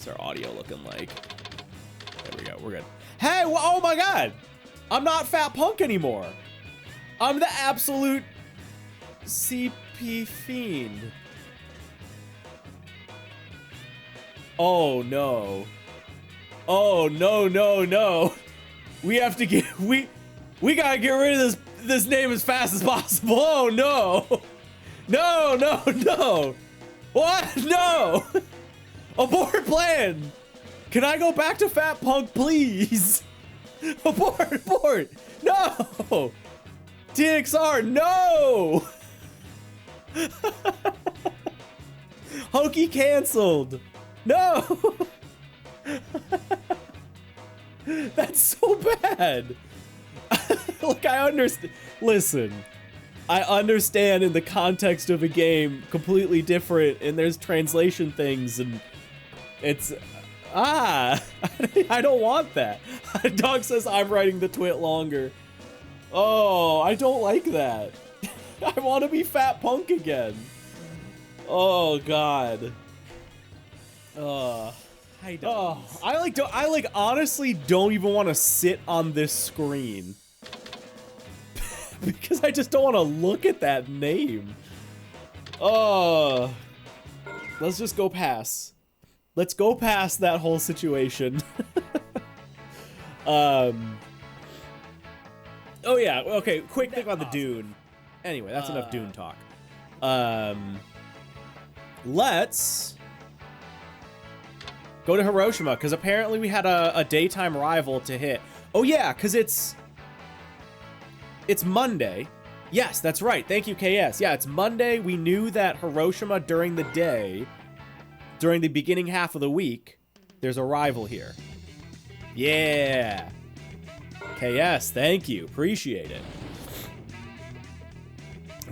What's our audio looking like? There we go. We're good. Hey, oh my God. I'm not Fat Punk anymore. I'm the absolute CP fiend. Oh no. Oh no, no, no. We have to get, we gotta get rid of this name as fast as possible. Oh no. No, no, no. What? No. Abort plan. Can I go back to Fat Punk, please? Abort, abort. No. TXR, no. Hoki canceled. No. That's so bad. Look, I understand. Listen, I understand in the context of a game completely different, and there's translation things, and it's I don't want that. Dog says I'm writing the twit longer. Oh, I don't like that. I want to be Fat Punk again. Oh God. I don't. I like honestly don't even want to sit on this screen because I just don't want to look at that name. Oh, let's just go past. Let's go past that whole situation. Oh yeah, okay, quick thing on the Dune. Anyway, that's enough Dune talk. Let's go to Hiroshima, because apparently we had a daytime rival to hit. Oh yeah, because it's Monday. Yes, that's right. Thank you, KS. Yeah, it's Monday. We knew that Hiroshima during the day, during the beginning half of the week, there's a rival here. Yeah. KS, thank you. Appreciate it.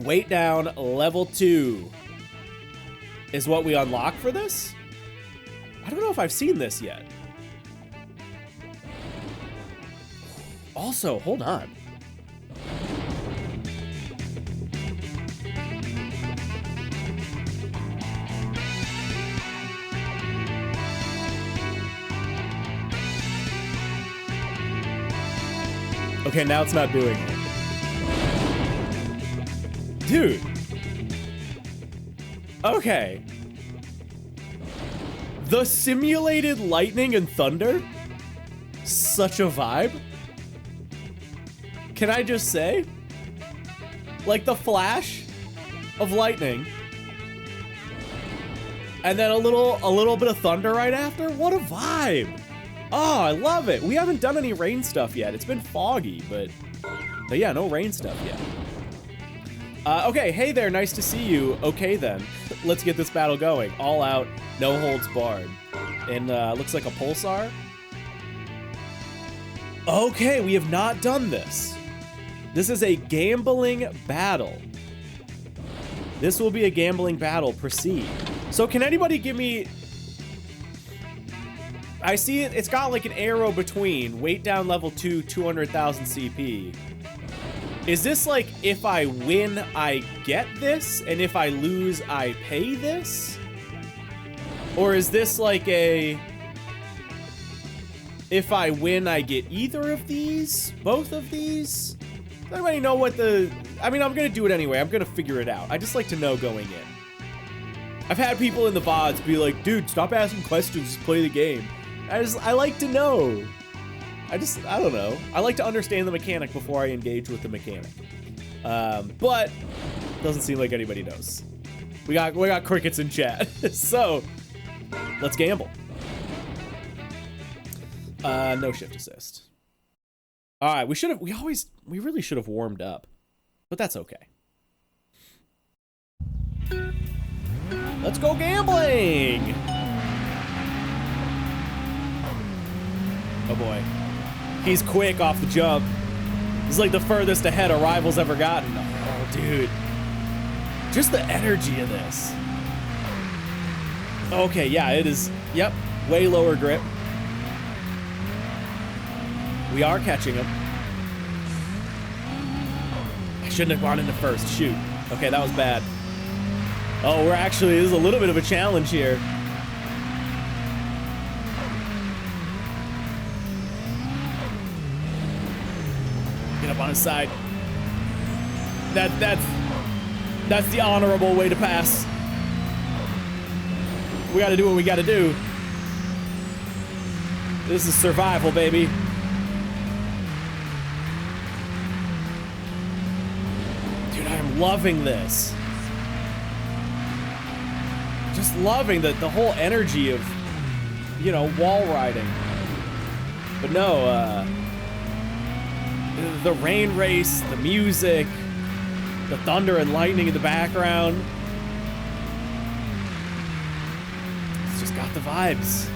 Weight down level 2 is what we unlock for this? I don't know if I've seen this yet. Also, hold on. Okay, now it's not doing it. Dude. Okay. The simulated lightning and thunder? Such a vibe. Can I just say? Like the flash of lightning. And then a little bit of thunder right after? What a vibe. Oh, I love it. We haven't done any rain stuff yet. It's been foggy, but yeah, no rain stuff yet. Okay, hey there, nice to see you. Okay then, let's get this battle going. All out, no holds barred. And looks like a pulsar. Okay, we have not done this. This is a gambling battle. This will be a gambling battle, proceed. So can anybody give me... I see it, it's got like an arrow between weight down level 2, 200,000 CP. Is this like, if I win, I get this, and if I lose, I pay this? Or is this like a, if I win, I get either of these? Both of these? Does anybody know what the, I mean, I'm gonna do it anyway. I'm gonna figure it out. I just like to know going in. I've had people in the VODs be like, dude, stop asking questions, just play the game. I like to know. I don't know. I like to understand the mechanic before I engage with the mechanic. But doesn't seem like anybody knows. We got crickets in chat. So let's gamble. No shift assist. All right, we really should have warmed up, but that's okay. Let's go gambling. Oh boy. He's quick off the jump. He's like the furthest ahead a rival's ever gotten. Oh, dude. Just the energy of this. Okay, yeah, it is. Yep, way lower grip. We are catching him. I shouldn't have gone into first. Shoot. Okay, that was bad. Oh, this is a little bit of a challenge here. on his side. That's the honorable way to pass. We gotta do what we gotta do. This is survival, baby. Dude, I am loving this. Just loving the whole energy of, you know, wall riding. But no, the rain race, the music, the thunder and lightning in the background. It's just got the vibes.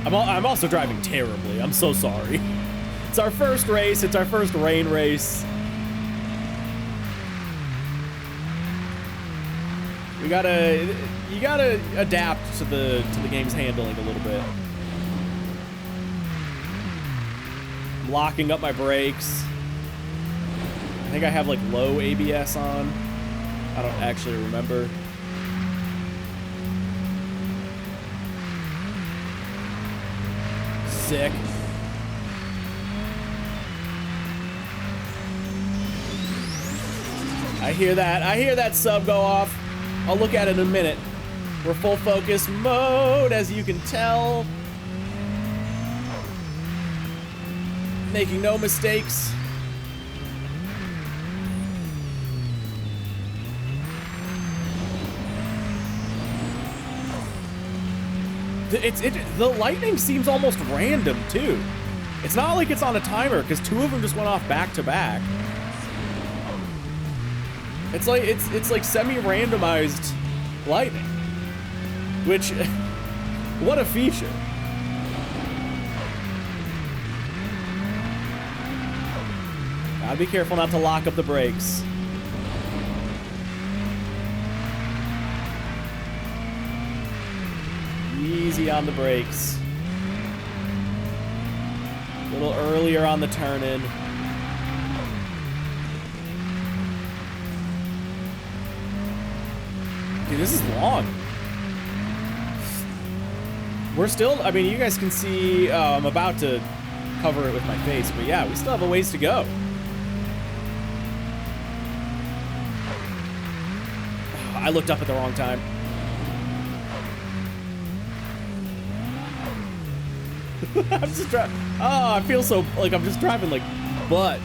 I'm also driving terribly. I'm so sorry. It's our first race. It's our first rain race. You gotta adapt to the game's handling a little bit. I'm locking up my brakes. I think I have like low ABS on. I don't actually remember. Sick. I hear that sub go off. I'll look at it in a minute. We're full focus mode, as you can tell. Making no mistakes. The lightning seems almost random too. It's not like it's on a timer, because two of them just went off back to back. It's like semi-randomized lightning, which, what a feature. Gotta be careful not to lock up the brakes. Easy on the brakes. A little earlier on the turn-in. Dude, this is long. We're still, I mean, you guys can see, I'm about to cover it with my face, but yeah, we still have a ways to go. I looked up at the wrong time. I'm just driving. Oh, I feel so, like I'm just driving like butt.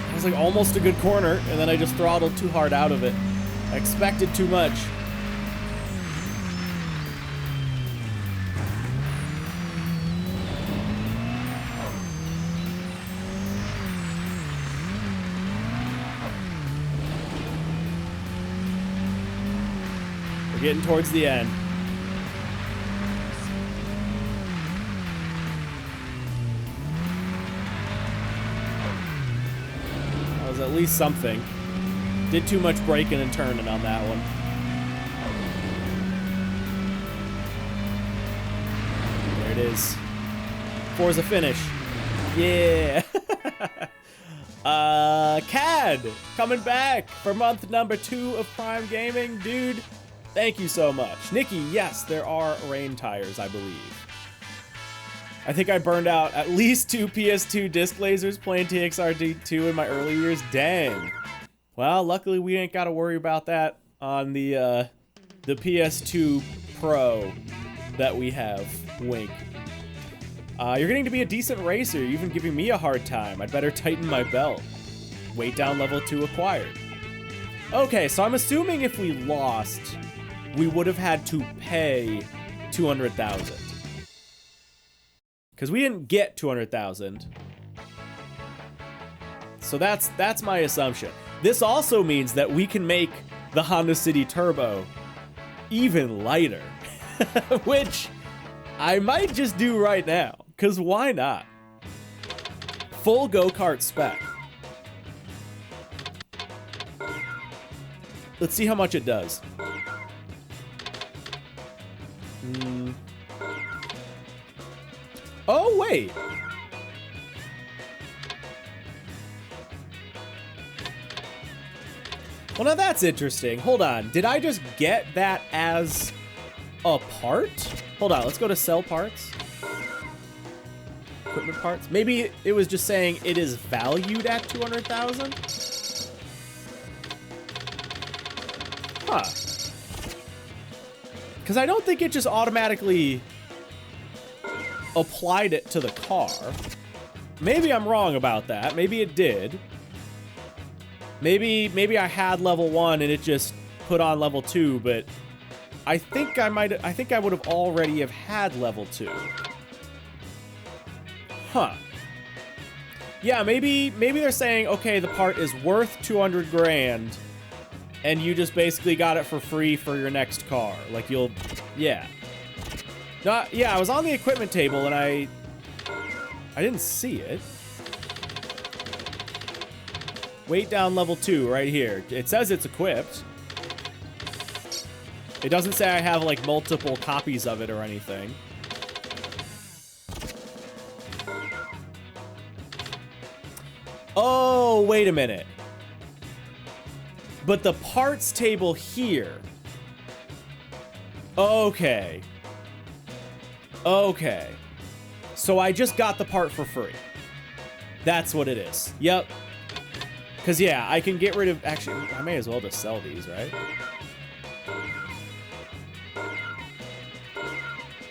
It was like almost a good corner, and then I just throttled too hard out of it. I expected too much. We're getting towards the end. That was at least something. Did too much braking and turning on that one. There it is. Forza finish. Yeah. CAD coming back for month number 2 of Prime Gaming. Dude, thank you so much. Nikki, yes, there are rain tires, I believe. I think I burned out at least 2 PS2 disc lasers playing TXRD2 in my early years. Dang. Well, luckily we ain't got to worry about that on the PS2 Pro that we have. Wink. You're getting to be a decent racer. You're even giving me a hard time. I'd better tighten my belt. Weight down level 2 acquired. Okay, so I'm assuming if we lost, we would have had to pay 200,000. Because we didn't get 200,000. So that's my assumption. This also means that we can make the Honda City Turbo even lighter. Which I might just do right now. Because why not? Full go-kart spec. Let's see how much it does. Oh, wait. Well, now that's interesting. Hold on. Did I just get that as a part? Hold on. Let's go to sell parts. Equipment parts. Maybe it was just saying it is valued at 200,000. Huh. Because I don't think it just automatically applied it to the car. Maybe I'm wrong about that. Maybe it did. Maybe I had level 1 and it just put on level 2, but I think I would have already have had level 2. Huh. Yeah, maybe they're saying, okay, the part is worth 200 grand and you just basically got it for free for your next car. Like yeah. Yeah, I was on the equipment table and I didn't see it. Weight down level 2 right here. It says it's equipped. It doesn't say I have like multiple copies of it or anything. Oh, wait a minute. But the parts table here. Okay. Okay. So I just got the part for free. That's what it is. Yep. Because, yeah, I can get rid of... Actually, I may as well just sell these, right?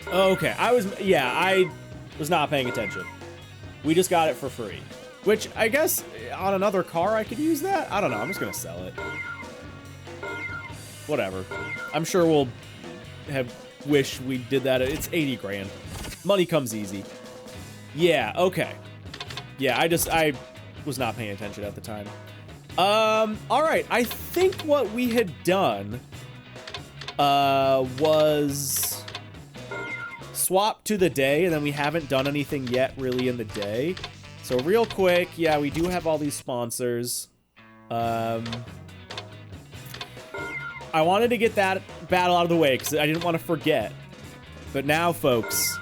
Okay. I was not paying attention. We just got it for free. Which, I guess, on another car, I could use that? I don't know. I'm just going to sell it. Whatever. I'm sure we'll wish we did that. It's 80 grand. Money comes easy. Yeah, okay. Yeah, I was not paying attention at the time. All right. I think what we had done was swap to the day, and then we haven't done anything yet really in the day. So real quick, yeah, we do have all these sponsors. I wanted to get that battle out of the way because I didn't want to forget. But now, folks,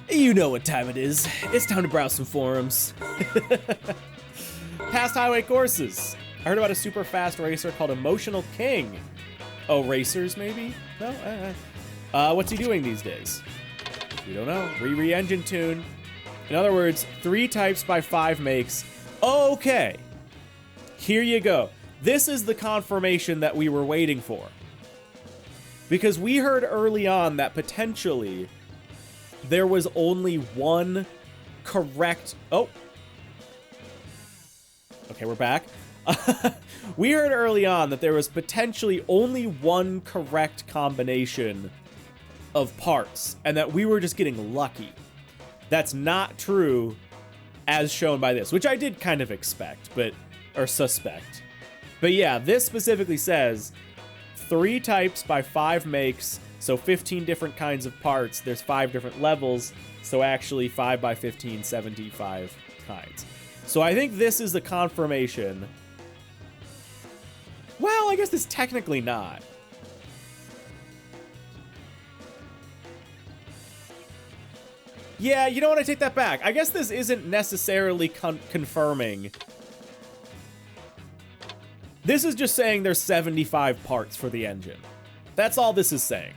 you know what time it is. It's time to browse some forums. Past highway courses. I heard about a super fast racer called Emotional King. Oh, racers maybe? No? What's he doing these days? We don't know. Re-engine tune. In other words, 3 types by 5 makes. Okay. Here you go. This is the confirmation that we were waiting for. Because we heard early on that potentially there was only one correct... Oh. Okay, we're back. We heard early on that there was potentially only one correct combination of parts, and that we were just getting lucky. That's not true as shown by this, which I did kind of expect, or suspect. But yeah, this specifically says 3 types by 5 makes, so 15 different kinds of parts. There's 5 different levels, so actually 5 by 15, 75 kinds. So I think this is the confirmation. Well, I guess it's technically not. Yeah, you know what? I take that back. I guess this isn't necessarily confirming. This is just saying there's 75 parts for the engine. That's all this is saying.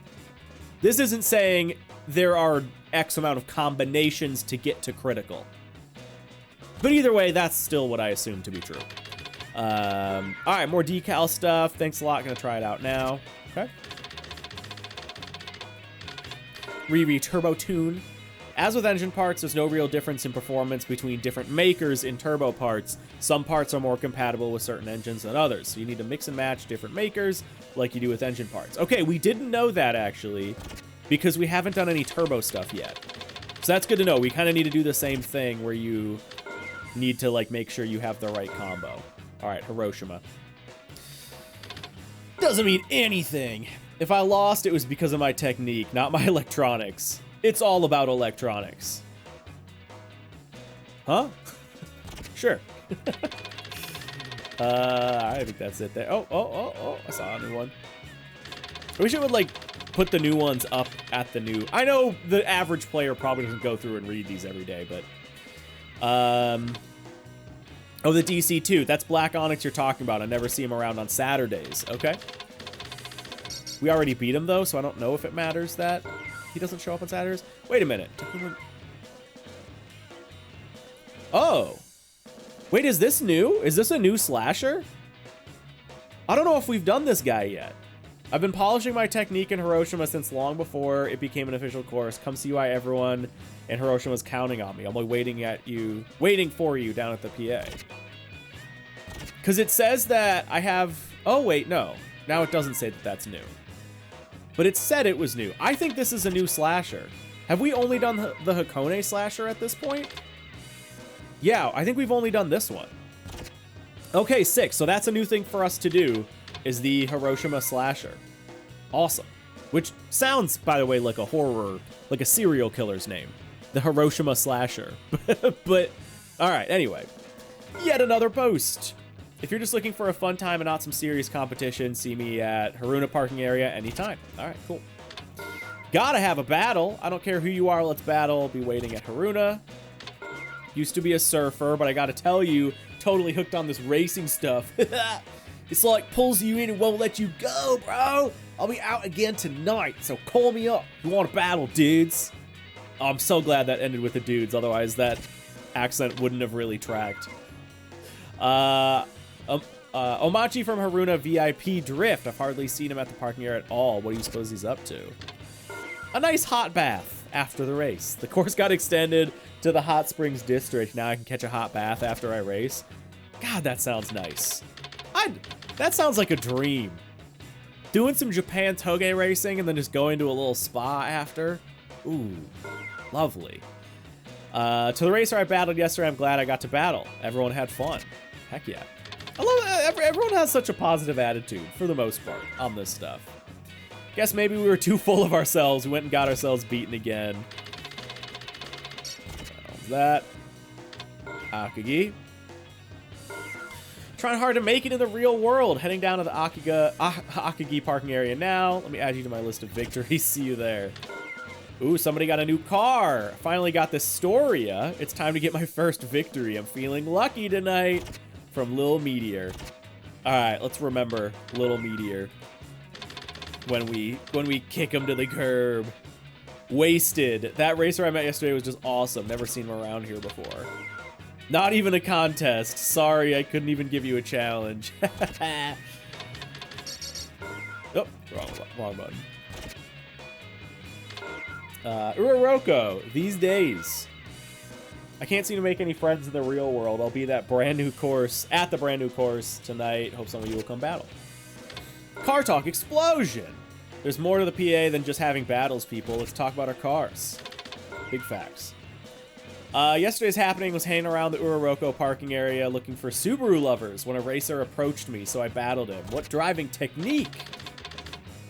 This isn't saying there are X amount of combinations to get to critical. But either way, that's still what I assume to be true. All right, more decal stuff. Thanks a lot. Gonna try it out now. Okay. Turbo tune. As with engine parts, there's no real difference in performance between different makers in turbo parts. Some parts are more compatible with certain engines than others, so you need to mix and match different makers like you do with engine parts. Okay, we didn't know that, actually, because we haven't done any turbo stuff yet. So that's good to know. We kind of need to do the same thing where you need to, like, make sure you have the right combo. All right, Hiroshima. Doesn't mean anything. If I lost, it was because of my technique, not my electronics. It's all about electronics. Huh? Sure. I think that's it there. Oh, I saw a new one. I wish it would, like, put the new ones up at the new... I know the average player probably doesn't go through and read these every day, but... Oh, the DC2. That's Black Onyx you're talking about. I never see him around on Saturdays. Okay. We already beat him, though, so I don't know if it matters that he doesn't show up on Saturdays. Wait a minute. Oh. Wait, is this new? Is this a new slasher? I don't know if we've done this guy yet. I've been polishing my technique in Hiroshima since long before it became an official course. Come see why everyone in Hiroshima's counting on me. I'm waiting for you down at the PA. Because it says that I have... Oh, wait, no. Now it doesn't say that that's new. But it said it was new. I think this is a new slasher. Have we only done the Hakone slasher at this point? Yeah, I think we've only done this one. Okay, 6. So that's a new thing for us to do, is the Hiroshima slasher. Awesome. Which sounds, by the way, like a horror, like a serial killer's name. The Hiroshima slasher. But, all right, anyway. Yet another post. If you're just looking for a fun time and not some serious competition, see me at Haruna parking area anytime. All right, cool. Gotta have a battle. I don't care who you are, let's battle. I'll be waiting at Haruna. Used to be a surfer, but I gotta tell you, totally hooked on this racing stuff. It's like pulls you in and won't let you go, bro. I'll be out again tonight, so call me up. You want to battle, dudes? Oh, I'm so glad that ended with the dudes, otherwise that accent wouldn't have really tracked. Omachi from Haruna VIP Drift. I've hardly seen him at the parking area at all. What do you suppose he's up to? A nice hot bath after the race. The course got extended to the Hot Springs District. Now I can catch a hot bath after I race. God, that sounds nice. That sounds like a dream. Doing some Japan Touge racing and then just going to a little spa after. Ooh, lovely. To the racer I battled yesterday, I'm glad I got to battle. Everyone had fun. Heck yeah. I love everyone has such a positive attitude, for the most part, on this stuff. Guess maybe we were too full of ourselves. We went and got ourselves beaten again. That. Akagi. Trying hard to make it in the real world. Heading down to the Akagi parking area now. Let me add you to my list of victories. See you there. Ooh, somebody got a new car. Finally got this Storia. It's time to get my first victory. I'm feeling lucky tonight. From Lil Meteor. All right, let's remember Lil Meteor when we kick him to the curb. Wasted. That racer I met yesterday was just awesome. Never seen him around here before. Not even a contest. Sorry, I couldn't even give you a challenge. Oh, wrong button. Uraroko, these days. I can't seem to make any friends in the real world. I'll be at the brand new course tonight. Hope some of you will come battle. Car talk explosion. There's more to the PA than just having battles, people. Let's talk about our cars. Big facts. Yesterday's happening was hanging around the Uraroko parking area looking for Subaru lovers when a racer approached me, so I battled him. What driving technique?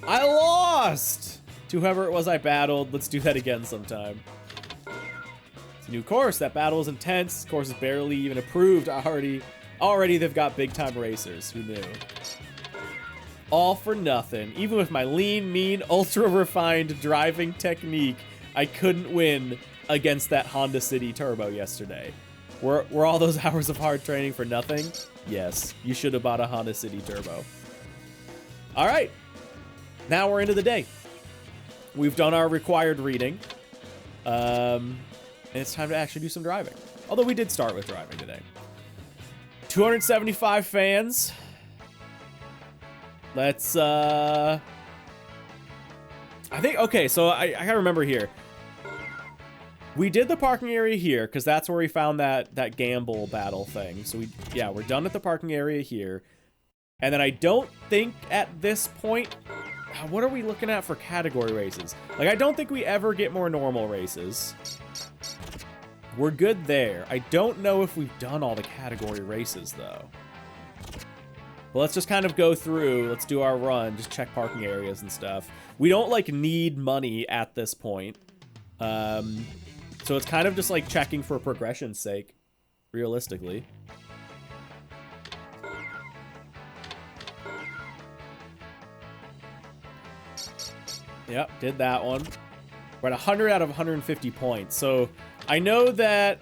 I lost! To whoever it was I battled. Let's do that again sometime. It's a new course. That battle is intense. This course is barely even approved. Already they've got big-time racers. Who knew? All for nothing. Even with my lean, mean, ultra-refined driving technique, I couldn't win against that Honda City Turbo yesterday. Were all those hours of hard training for nothing? Yes, you should have bought a Honda City Turbo. All right, now we're into the day. We've done our required reading. And it's time to actually do some driving. Although we did start with driving today. 275 fans. Let's, I think, okay, so I gotta remember here. We did the parking area here, because that's where we found that gamble battle thing. So we're done at the parking area here. And then I don't think at this point, what are we looking at for category races? Like, I don't think we ever get more normal races. We're good there. I don't know if we've done all the category races, though. Well, let's just kind of go through. Let's do our run. Just check parking areas and stuff. We don't, like, need money at this point. So it's kind of just, like, checking for progression's sake, realistically. Yep, did that one. We're at 100 out of 150 points. So I know that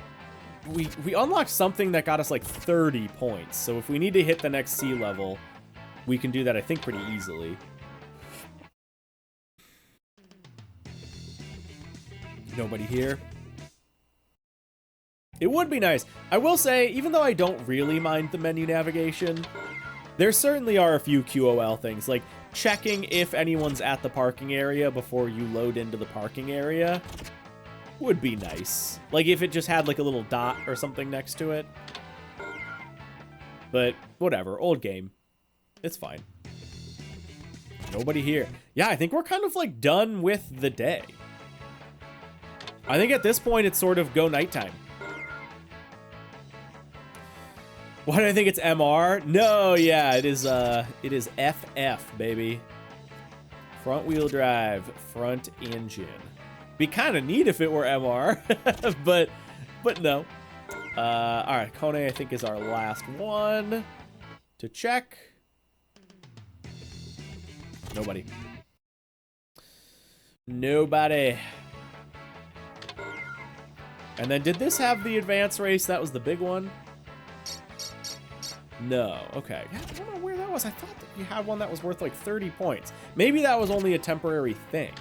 we unlocked something that got us like 30 points. So if we need to hit the next sea level, we can do that, I think, pretty easily. Nobody here. It would be nice. I will say, even though I don't really mind the menu navigation, there certainly are a few QOL things, like checking if anyone's at the parking area before you load into the parking area would be nice. Like if it just had like a little dot or something next to it. But whatever, old game. It's fine. Nobody here. Yeah, I think we're kind of like done with the day. I think at this point it's sort of go nighttime. Why do I think it's MR? No, yeah, it is FF, baby. Front wheel drive, front engine. Be kind of neat if it were MR, but no. All right, Kone I think is our last one to check. Nobody. Nobody. And then did this have the advance race? That was the big one. No. Okay. Yeah, I don't know where that was. I thought that you had one that was worth like 30 points. Maybe that was only a temporary thing.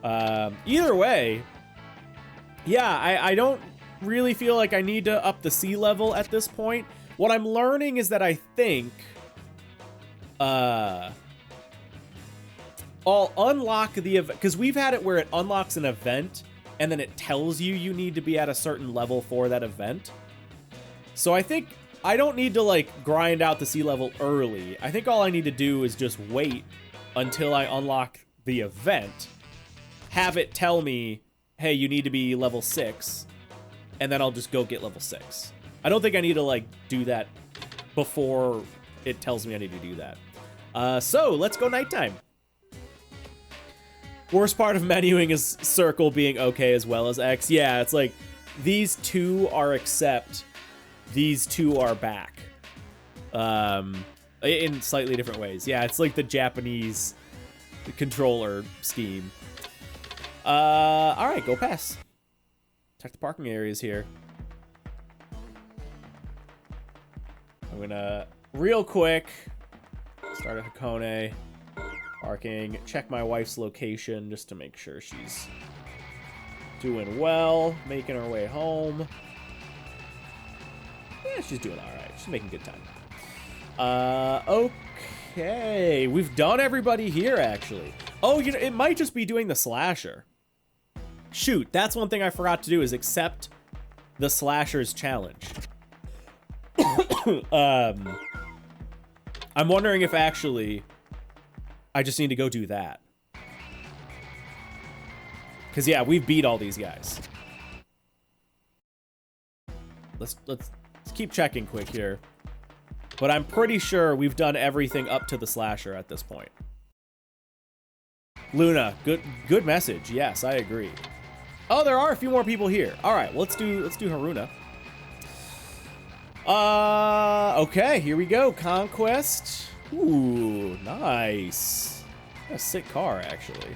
Either way, yeah, I don't really feel like I need to up the sea level at this point. What I'm learning is that I think I'll unlock the event, because we've had it where it unlocks an event and then it tells you you need to be at a certain level for that event. So I think I don't need to like grind out the sea level early. I think all I need to do is just wait until I unlock the event, have it tell me, hey, you need to be level 6, and then I'll just go get level 6. I don't think I need to like do that before it tells me I need to do that. So let's go nighttime. Worst part of menuing is circle being okay as well as X. Yeah, it's like these two are accept, these two are back. In slightly different ways. Yeah, it's like the Japanese controller scheme. All right, go pass. Check the parking areas here. I'm gonna real quick start at Hakone. Parking, check my wife's location just to make sure she's doing well, making her way home. Yeah, she's doing all right. She's making good time. Okay, we've done everybody here actually. Oh, you know, it might just be doing the slasher. Shoot, that's one thing I forgot to do is accept the slasher's challenge. I'm wondering if actually I just need to go do that. Because, yeah, we've beat all these guys. Let's keep checking quick here. But I'm pretty sure we've done everything up to the slasher at this point. Luna, good message. Yes, I agree. Oh, there are a few more people here. All right, well, let's do Haruna. Okay, here we go. Conquest. Ooh, nice. A sick car, actually.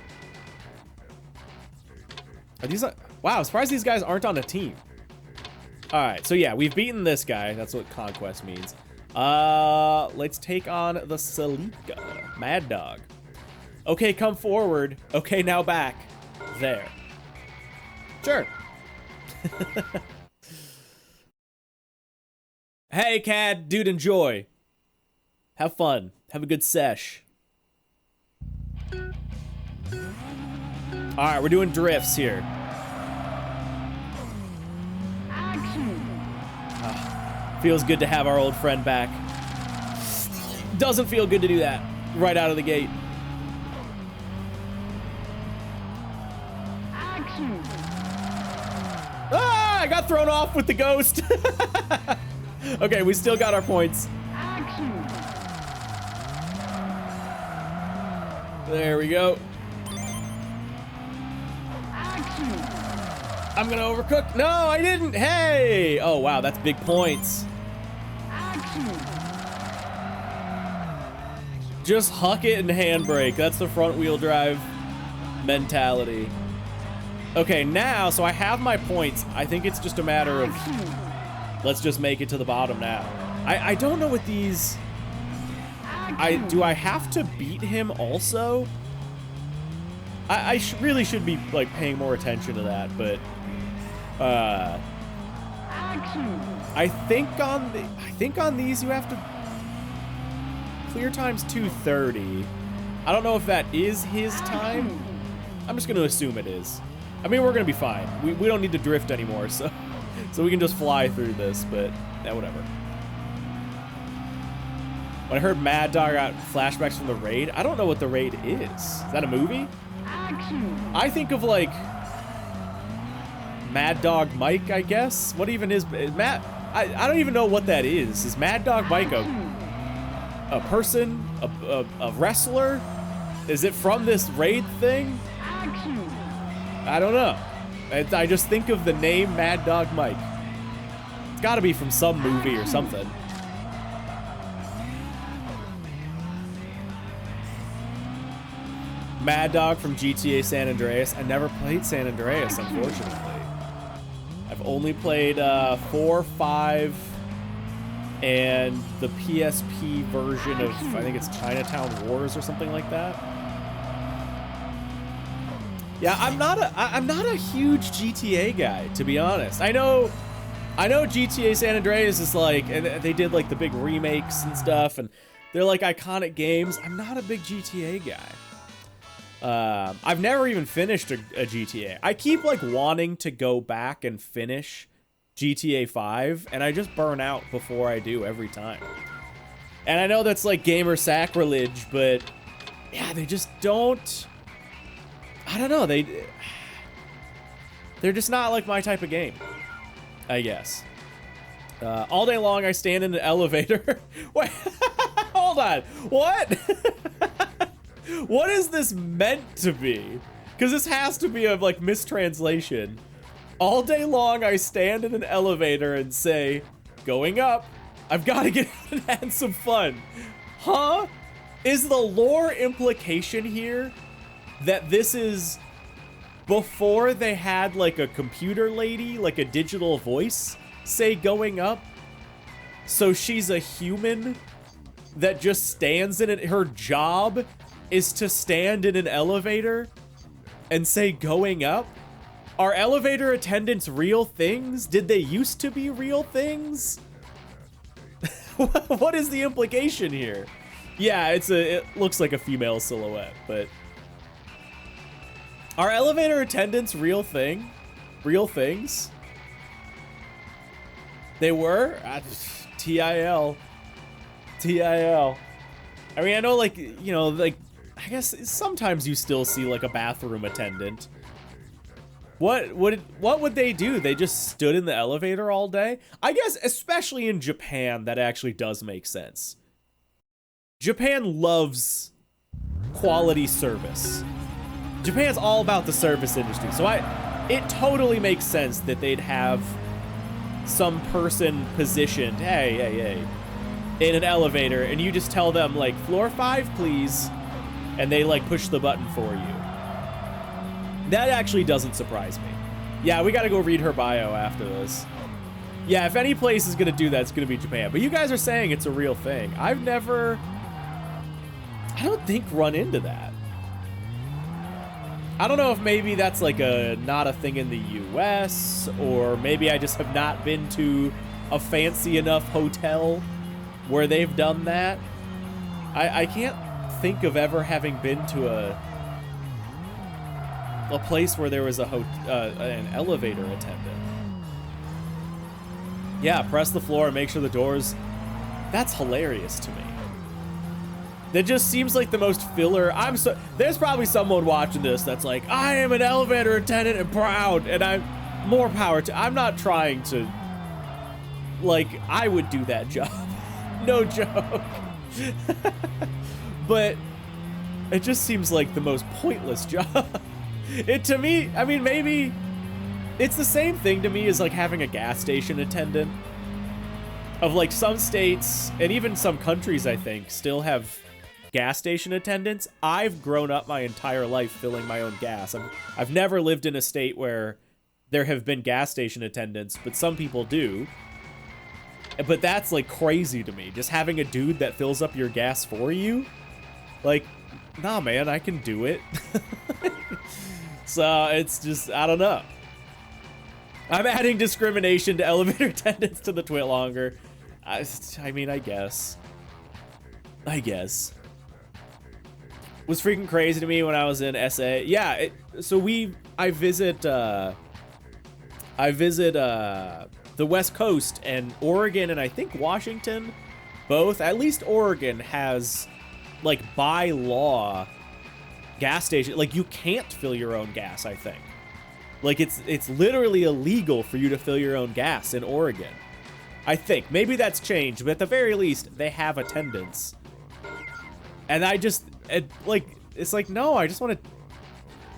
Are these like, wow, I'm surprised these guys aren't on a team. All right, so yeah, we've beaten this guy. That's what conquest means. Let's take on the Salika. Mad Dog. Okay, come forward. Okay, now back. There. Sure. Hey, Cad. Dude, enjoy. Have fun. Have a good sesh. Alright, we're doing drifts here. Feels good to have our old friend back. Doesn't feel good to do that right out of the gate. Ah, I got thrown off with the ghost. Okay, we still got our points. There we go. I'm gonna overcook. No, I didn't. Hey! Oh, wow, that's big points. Just huck it and handbrake. That's the front wheel drive mentality. Okay, now, so I have my points. I think it's just a matter of, let's just make it to the bottom now. I don't know what these, do I have to beat him also? I really should be like paying more attention to that, but I think on these you have to clear time's 2:30. I don't know if that is his time. I'm just gonna assume it is. I mean, we're gonna be fine. We don't need to drift anymore, so we can just fly through this. But yeah, whatever. When I heard Mad Dog got flashbacks from the raid, I don't know what the raid is. Is that a movie? I think of like Mad Dog Mike, I guess. What even is Matt? I don't even know what that is. Is Mad Dog Mike a person? A wrestler? Is it from this raid thing? I don't know. I just think of the name Mad Dog Mike. It's gotta be from some movie or something. Mad Dog from GTA San Andreas. I never played San Andreas, unfortunately. I've only played 4, 5, and the PSP version of, I think it's Chinatown Wars or something like that. Yeah, I'm not a huge GTA guy, to be honest. I know GTA San Andreas is like, and they did like the big remakes and stuff, and they're like iconic games. I'm not a big GTA guy. I've never even finished a GTA. I keep like wanting to go back and finish GTA 5, and I just burn out before I do every time. And I know that's like gamer sacrilege, but yeah, they just don't. I don't know. They're just not like my type of game, I guess. All day long, I stand in an elevator. Wait, hold on. What? What is this meant to be? Because this has to be a like mistranslation. All day long, I stand in an elevator and say, going up, I've got to get out and have some fun. Huh? Is the lore implication here that this is before they had like a computer lady, like a digital voice, say going up? So she's a human that just stands in it. Her job is to stand in an elevator and say going up? Are elevator attendants real things? Did they used to be real things? What is the implication here? Yeah, it looks like a female silhouette, but are elevator attendants real thing? Real things? They were? TIL. TIL. I mean, I know, like, you know, like, I guess sometimes you still see like a bathroom attendant. What would they do? They just stood in the elevator all day? I guess, especially in Japan, that actually does make sense. Japan loves quality service. Japan's all about the service industry, so it totally makes sense that they'd have some person positioned, hey, in an elevator, and you just tell them, like, floor 5, please, and they, like, push the button for you. That actually doesn't surprise me. Yeah, we gotta go read her bio after this. Yeah, if any place is gonna do that, it's gonna be Japan. But you guys are saying it's a real thing. I've never, I don't think, run into that. I don't know if maybe that's like not a thing in the US, or maybe I just have not been to a fancy enough hotel where they've done that. I can't think of ever having been to a place where there was an elevator attendant. Yeah, press the floor and make sure the doors. That's hilarious to me. That just seems like the most filler. There's probably someone watching this that's like, I am an elevator attendant and proud, and I'm more power to. I'm not trying to. Like, I would do that job. No joke. But it just seems like the most pointless job. To me, I mean, maybe it's the same thing to me as like having a gas station attendant. Of like some states and even some countries, I think, still have gas station attendants. I've grown up my entire life filling my own gas. I've never lived in a state where there have been gas station attendants, but some people do. But that's like crazy to me. Just having a dude that fills up your gas for you. Like, nah, man, I can do it. So it's just, I don't know. I'm adding discrimination to elevator attendants to the twit longer. I mean, I guess. Was freaking crazy to me when I was in SA. Yeah, I visit the West Coast and Oregon and I think Washington, both. At least Oregon has, like, by law, gas station. Like, you can't fill your own gas, I think. Like, it's literally illegal for you to fill your own gas in Oregon. I think. Maybe that's changed, but at the very least, they have attendance. And it's like, no, I just want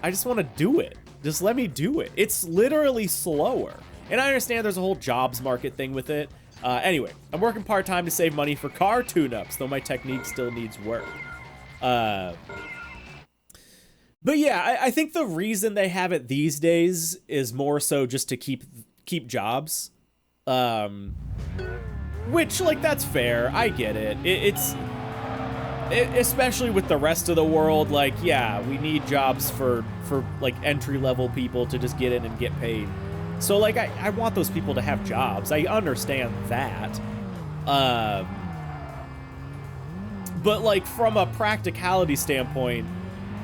to do it. Just let me do it. It's literally slower. And I understand there's a whole jobs market thing with it. Anyway, I'm working part-time to save money for car tune-ups, though my technique still needs work. But yeah, I think the reason they have it these days is more so just to keep jobs. Which, like, that's fair. I get it. It's especially with the rest of the world, like, yeah, we need jobs for like entry-level people to just get in and get paid. So, like, I want those people to have jobs. I understand that. But, like, from a practicality standpoint,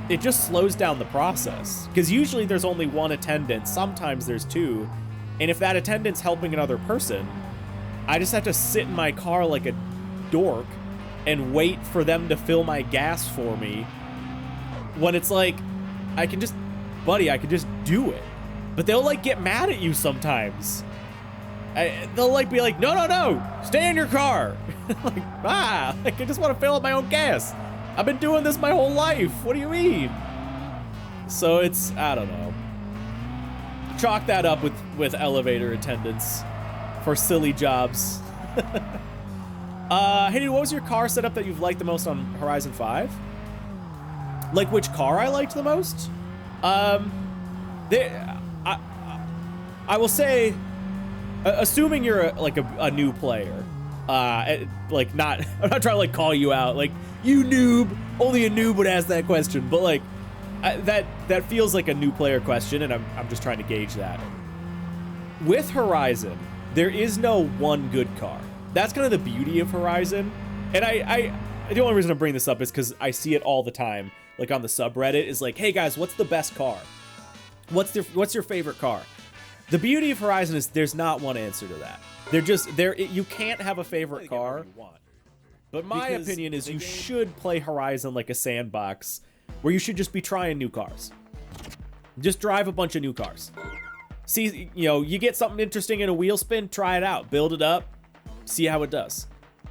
it just slows down the process. Because usually there's only one attendant. Sometimes there's two. And if that attendant's helping another person, I just have to sit in my car like a dork and wait for them to fill my gas for me. When it's like, I can just do it. But they'll, like, get mad at you sometimes. They'll, like, be like, no, stay in your car. Like, I just want to fill up my own gas. I've been doing this my whole life. What do you mean? So it's, I don't know. Chalk that up with elevator attendants for silly jobs. Hey, dude, what was your car setup that you've liked the most on Horizon 5? Like, which car I liked the most? I will say, assuming you're a new player, like, not, I'm not trying to, like, call you out, like, you noob, only a noob would ask that question, but, like, that feels like a new player question, and I'm just trying to gauge that. With Horizon, there is no one good car. That's kind of the beauty of Horizon, and the only reason I bring this up is because I see it all the time, like on the subreddit, is like, hey guys, what's the best car? What's your favorite car? The beauty of Horizon is there's not one answer to that. You can't have a favorite car. But my opinion is you should play Horizon like a sandbox where you should just be trying new cars. Just drive a bunch of new cars. See, you get something interesting in a wheel spin, try it out, build it up, see how it does.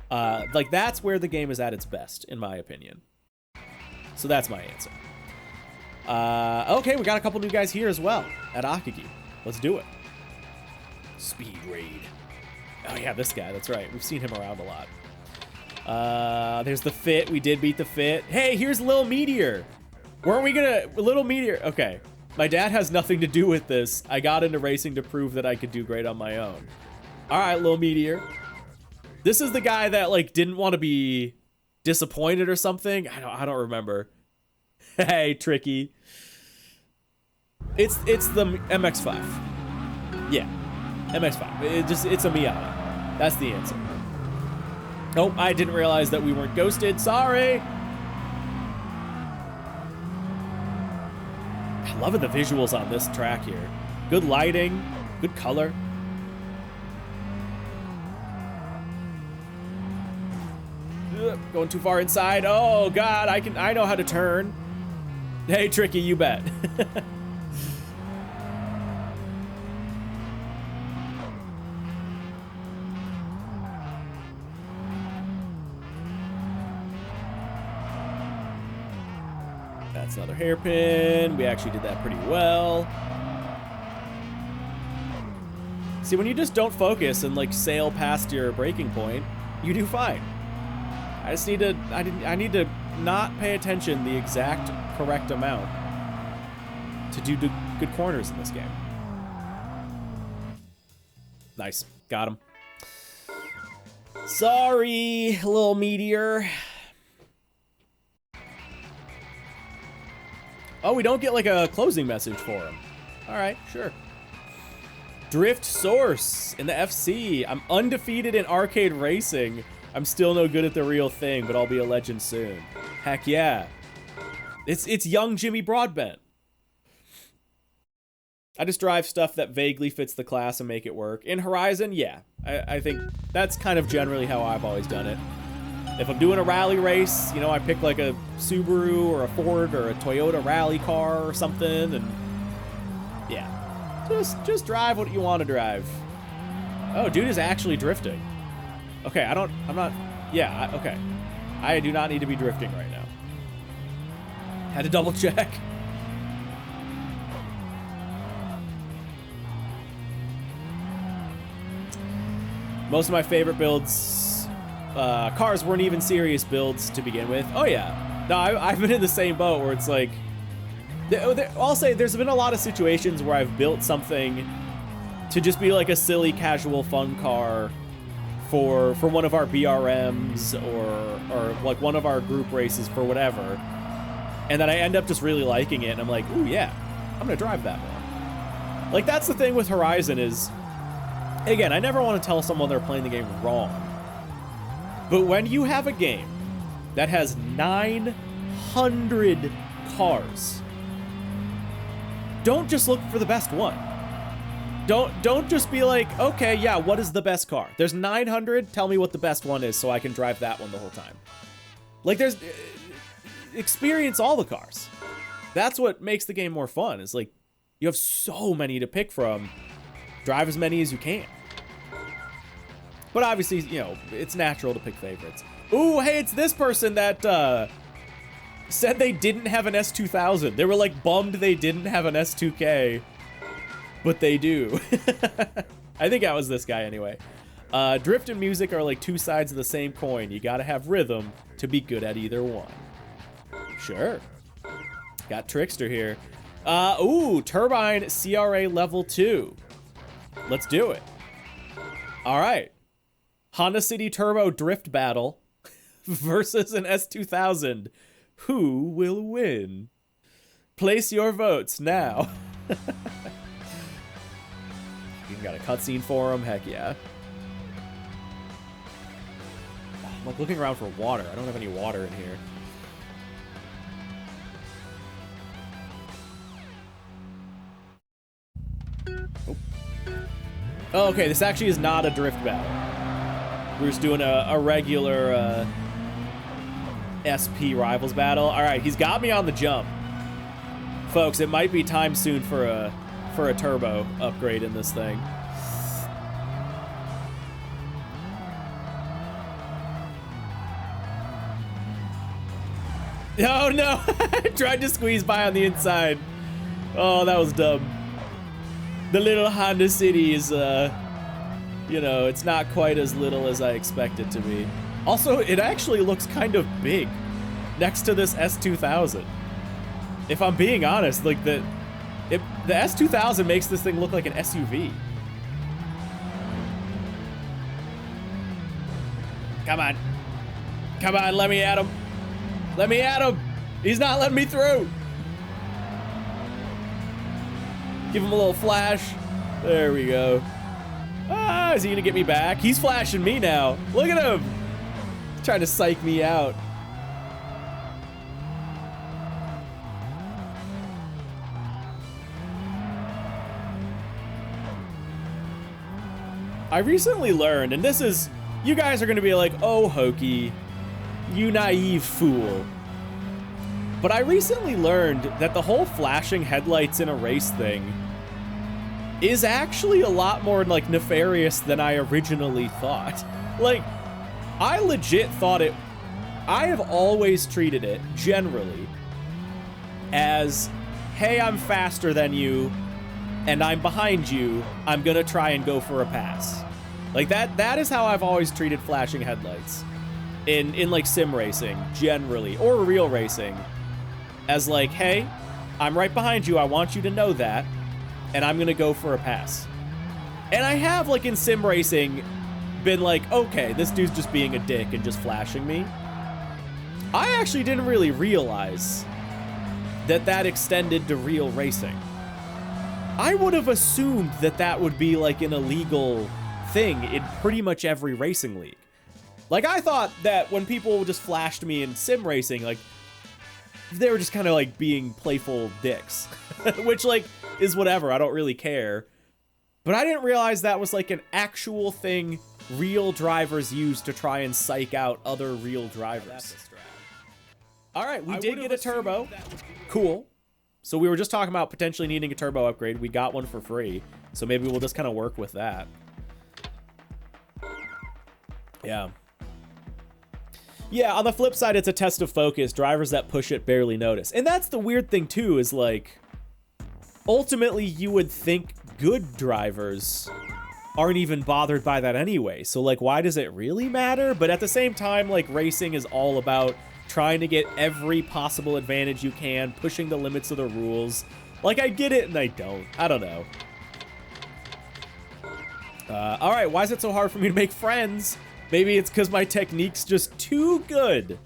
Like, that's where the game is at its best, in my opinion. So that's my answer. Okay, we got a couple new guys here as well at Akagi. Let's do it. Speed raid. Oh yeah, this guy, that's right. We've seen him around a lot. There's the Fit. We did beat the Fit. Hey, here's Lil Meteor. Weren't we gonna... Little Meteor... Okay. My dad has nothing to do with this. I got into racing to prove that I could do great on my own. All right, Lil Meteor. This is the guy that, like, didn't want to be disappointed or something. I don't remember. Hey, Tricky. It's the MX-5. Yeah, MX-5. It's a Miata. That's the answer. Oh, I didn't realize that we weren't ghosted. Sorry. I'm loving the visuals on this track here. Good lighting, good color. Going too far inside. Oh God, I know how to turn. Hey, Tricky, you bet. That's another hairpin. We actually did that pretty well. See, when you just don't focus and, like, sail past your breaking point, you do fine. I need to not pay attention the exact correct amount to do good corners in this game. Nice. Got him. Sorry, little meteor. Oh, we don't get like a closing message for him. All right, sure. Drift Source in the FC. I'm undefeated in arcade racing. I'm still no good at the real thing, but I'll be a legend soon. Heck yeah. It's young Jimmy Broadbent. I just drive stuff that vaguely fits the class and make it work. In Horizon, yeah. I think that's kind of generally how I've always done it. If I'm doing a rally race, you know, I pick like a Subaru or a Ford or a Toyota rally car or something, and yeah. Just drive what you want to drive. Oh, dude is actually drifting. Okay, okay. I do not need to be drifting right now. Had to double check. Most of my favorite builds, cars weren't even serious builds to begin with. Oh yeah, no, I've been in the same boat where it's like, I'll say there's been a lot of situations where I've built something to just be like a silly, casual, fun car for one of our BRMs or like one of our group races for whatever, and then I end up just really liking it, and I'm like, ooh yeah, I'm gonna drive that more. Like that's the thing with Horizon is, again, I never want to tell someone they're playing the game wrong, but when you have a game that has 900 cars, don't just look for the best one. Don't just be like, okay, yeah, what is the best car? There's 900, tell me what the best one is so I can drive that one the whole time. Like experience all the cars. That's what makes the game more fun, is like, you have so many to pick from, drive as many as you can. But obviously, you know, it's natural to pick favorites. Ooh, hey, it's this person that, said they didn't have an S2000. They were like bummed they didn't have an S2K, but they do. I think that was this guy anyway. Drift and music are like two sides of the same coin. You gotta have rhythm to be good at either one. Sure. Got Trickster here. Ooh, Turbine CRA level 2. Let's do it. All right. Honda City Turbo Drift Battle versus an S2000. Who will win? Place your votes now. You got a cutscene for him? Heck yeah. I'm like looking around for water. I don't have any water in here. Oh, okay, this actually is not a drift battle. We're just doing a regular SP Rivals battle. All right, he's got me on the jump. Folks, it might be time soon for a turbo upgrade in this thing. Oh no, I tried to squeeze by on the inside. Oh, that was dumb. The little Honda City is, you know, it's not quite as little as I expect it to be. Also, it actually looks kind of big next to this S2000. If I'm being honest, like the S2000 makes this thing look like an SUV. Come on. Come on, let me at him. Let me at him. He's not letting me through. Give him a little flash. There we go. Ah, is he gonna get me back? He's flashing me now. Look at him. He's trying to psych me out. I recently learned, and this is, you guys are gonna be like, oh, Hoki, you naive fool. But I recently learned that the whole flashing headlights in a race thing is actually a lot more like nefarious than I originally thought. Like, I legit thought it, I have always treated it generally as, hey, I'm faster than you and I'm behind you, I'm gonna try and go for a pass. Like that is how I've always treated flashing headlights. in like sim racing generally, or real racing, as like, hey, I'm right behind you, I want you to know that, and I'm gonna go for a pass. And I have, like, in sim racing been like, okay, this dude's just being a dick and just flashing me. I actually didn't really realize that that extended to real racing. I would have assumed that that would be like an illegal thing in pretty much every racing league. Like, I thought that when people just flashed me in sim racing, like, they were just kind of like being playful dicks, which like is whatever. I don't really care. But I didn't realize that was like an actual thing real drivers use to try and psych out other real drivers. All right, we did get a turbo. Cool. So we were just talking about potentially needing a turbo upgrade. We got one for free. So maybe we'll just kind of work with that. Yeah. Yeah, on the flip side, it's a test of focus. Drivers that push it barely notice. And that's the weird thing, too, is like, ultimately, you would think good drivers aren't even bothered by that anyway. So, like, why does it really matter? But at the same time, like, racing is all about trying to get every possible advantage you can, pushing the limits of the rules. Like, I get it and I don't. I don't know. All right, why is it so hard for me to make friends? Maybe it's because my technique's just too good.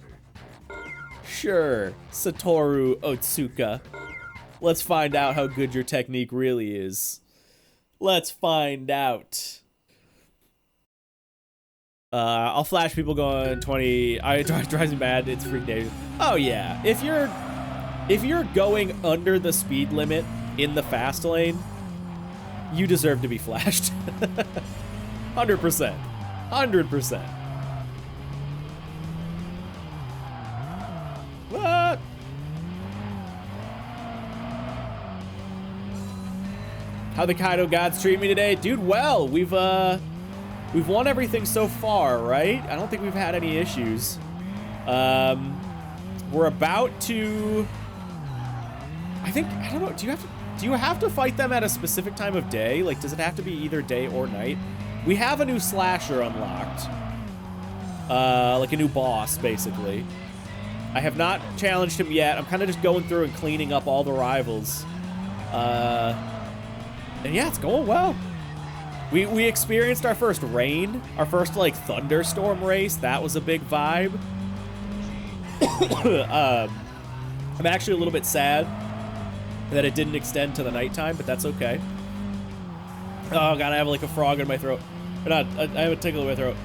Sure, Satoru Otsuka. Let's find out how good your technique really is. Let's find out. I'll flash people going 20. It drives me mad. It's freak day. Oh yeah, if you're going under the speed limit in the fast lane, you deserve to be flashed. 100%. 100%. What? How the Kaido gods treat me today? Dude, well, we've won everything so far, right? I don't think we've had any issues. We're about to, I don't know, do you have to fight them at a specific time of day? Like, does it have to be either day or night? We have a new slasher unlocked. Like a new boss, basically. I have not challenged him yet. I'm kind of just going through and cleaning up all the rivals. And yeah, it's going well. We experienced our first rain, our first, like, thunderstorm race. That was a big vibe. I'm actually a little bit sad that it didn't extend to the nighttime, but that's okay. Oh, God, I have, like, a frog in my throat. Or not, I have a tickle in my throat.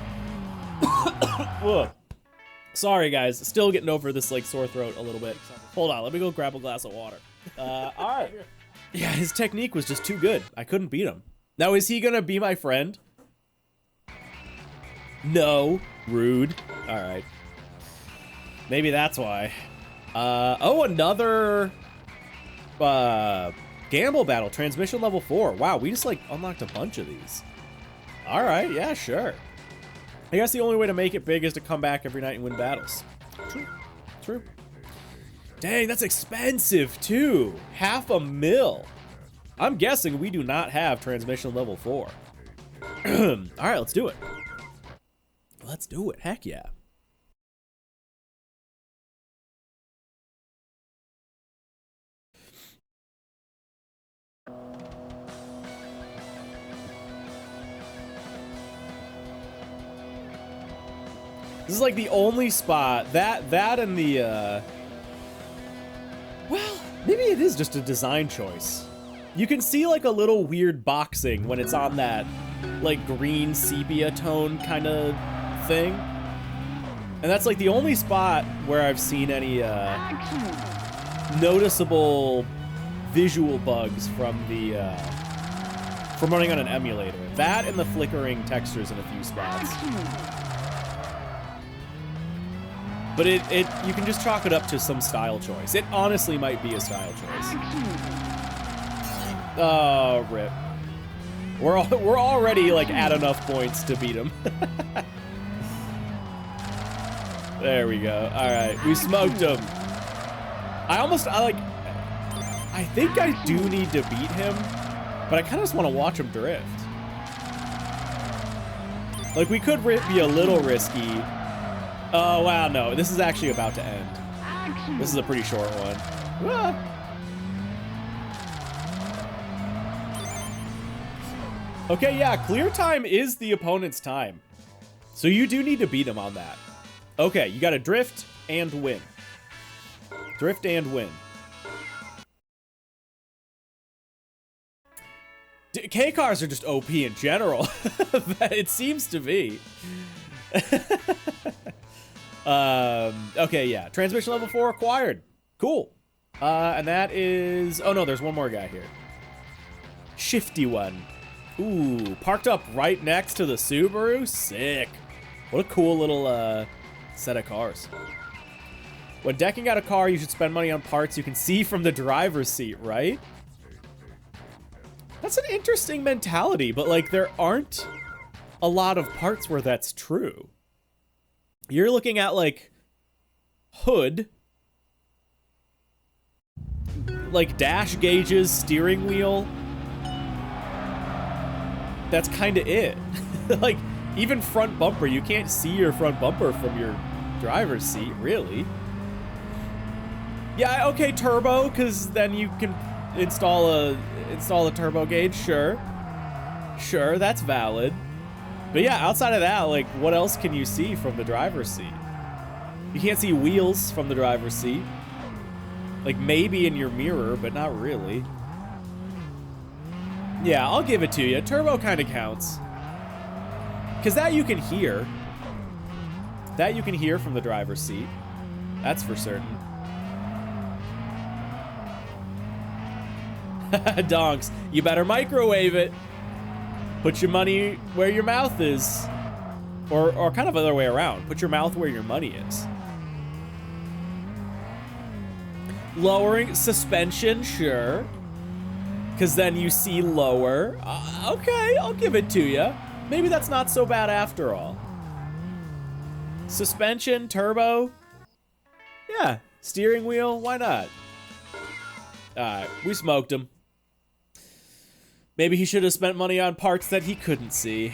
Whoa. Sorry, guys. Still getting over this, like, sore throat a little bit. Hold on, let me go grab a glass of water. All right. Yeah, his technique was just too good. I couldn't beat him. Now, is he gonna be my friend? No. Rude. All right. Maybe that's why. Oh, another Gamble Battle, transmission level 4. Wow, we just, like, unlocked a bunch of these. All right, yeah, sure. I guess the only way to make it big is to come back every night and win battles. True. True. Dang, that's expensive, too. $500,000. I'm guessing we do not have transmission level 4. All right, let's do it. Let's do it. Heck yeah. This is like the only spot that and the well, maybe it is just a design choice. You can see like a little weird boxing when it's on that like green sepia tone kind of thing. And that's like the only spot where I've seen any noticeable visual bugs from the from running on an emulator. That and the flickering textures in a few spots. But it you can just chalk it up to some style choice. It honestly might be a style choice. Oh, rip. We're already like at enough points to beat him. There we go. All right, we smoked him. I think I do need to beat him, but I kind of just want to watch him drift. Like, we could be a little risky Oh, wow, no. This is actually about to end. This is a pretty short one. Ah. Okay, yeah, clear time is the opponent's time. So you do need to beat him on that. Okay, you gotta drift and win. Drift and win. K-cars are just OP in general. It seems to be. Okay, yeah. Transmission level 4 acquired. Cool. And that is... Oh, no, there's one more guy here. Shifty one. Ooh, parked up right next to the Subaru? Sick. What a cool little set of cars. When decking out a car, you should spend money on parts you can see from the driver's seat, right? That's an interesting mentality, but like there aren't a lot of parts where that's true. You're looking at like hood, like dash gauges, steering wheel. That's kind of it. Like even front bumper, you can't see your front bumper from your driver's seat, really. Yeah, okay, turbo, because then you can install a turbo gauge, sure. Sure, that's valid. But yeah, outside of that, like, what else can you see from the driver's seat? You can't see wheels from the driver's seat. Like, maybe in your mirror, but not really. Yeah, I'll give it to you. Turbo kind of counts. Because that you can hear. That you can hear from the driver's seat. That's for certain. Donks, you better microwave it. Put your money where your mouth is. Or kind of other way around. Put your mouth where your money is. Lowering suspension, sure. Because then you see lower. Okay, I'll give it to you. Maybe that's not so bad after all. Suspension, turbo. Yeah, steering wheel, why not? Alright, we smoked him. Maybe he should have spent money on parts that he couldn't see.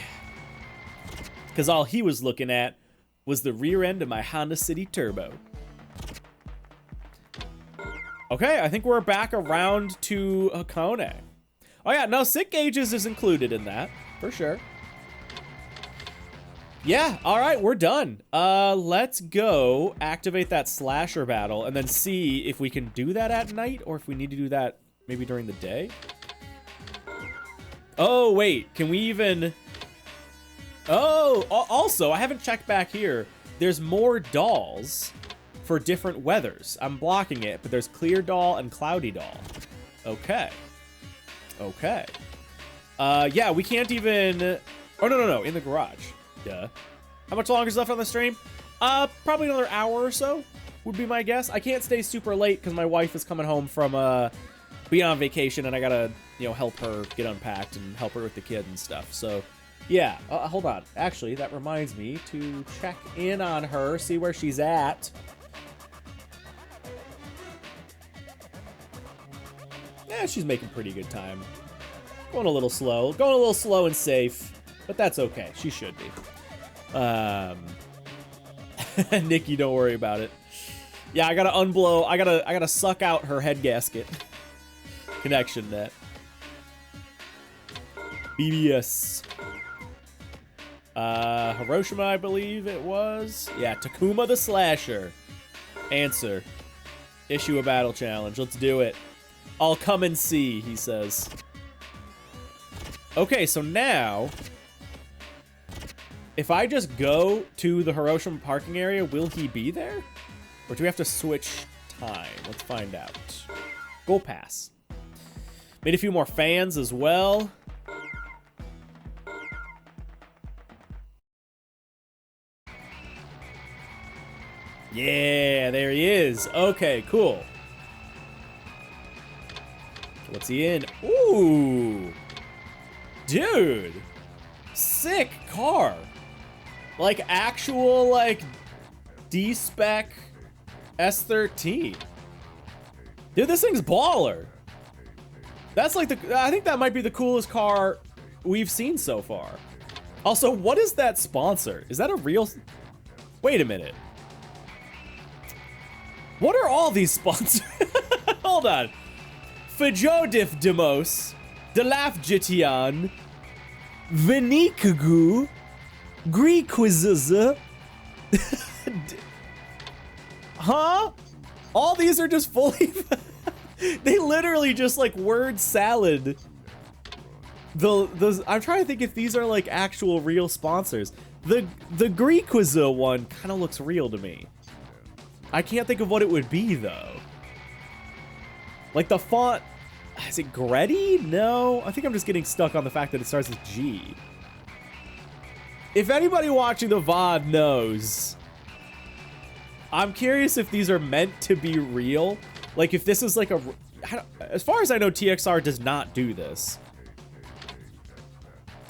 Because all he was looking at was the rear end of my Honda City Turbo. Okay, I think we're back around to Hakone. Oh yeah, no, sick gauges is included in that, for sure. Yeah, all right, we're done. Let's go activate that slasher battle and then see if we can do that at night or if we need to do that maybe during the day. Oh, wait, can we even... Oh, also, I haven't checked back here. There's more dolls for different weathers. I'm blocking it, but there's clear doll and cloudy doll. Okay. Okay. Yeah, we can't even... Oh, no, in the garage. Duh. How much longer is left on the stream? Probably another hour or so would be my guess. I can't stay super late because my wife is coming home from being on vacation and I gotta, you know, help her get unpacked and help her with the kid and stuff. So, yeah. Hold on. Actually, that reminds me to check in on her, see where she's at. Yeah, she's making pretty good time. Going a little slow and safe, but that's okay. She should be. Nikki, don't worry about it. Yeah, I gotta unblow. I gotta suck out her head gasket. Connection net. BBS. Hiroshima, I believe it was. Yeah, Takuma the Slasher. Answer. Issue a battle challenge. Let's do it. I'll come and see, he says. Okay, so now, if I just go to the Hiroshima parking area, will he be there? Or do we have to switch time? Let's find out. Go pass. Made a few more fans as well. Yeah, there he is. Okay, cool. What's he in? Ooh. Dude. Sick car. Like actual, like, D-spec S13. Dude, this thing's baller. That's like I think that might be the coolest car we've seen so far. Also, what is that sponsor? Is that a real... Wait a minute. What are all these sponsors? Hold on. Fajodif Demos, Delafjitian, Venikugu, Greekwiziza. Huh? All these are just fully... They literally just like word salad. I'm trying to think if these are like actual real sponsors. The Greekwiza one kind of looks real to me. I can't think of what it would be though. Like the font, is it Gretty? No, I think I'm just getting stuck on the fact that it starts with G. If anybody watching the VOD knows, I'm curious if these are meant to be real. Like if this is like as far as I know, TXR does not do this.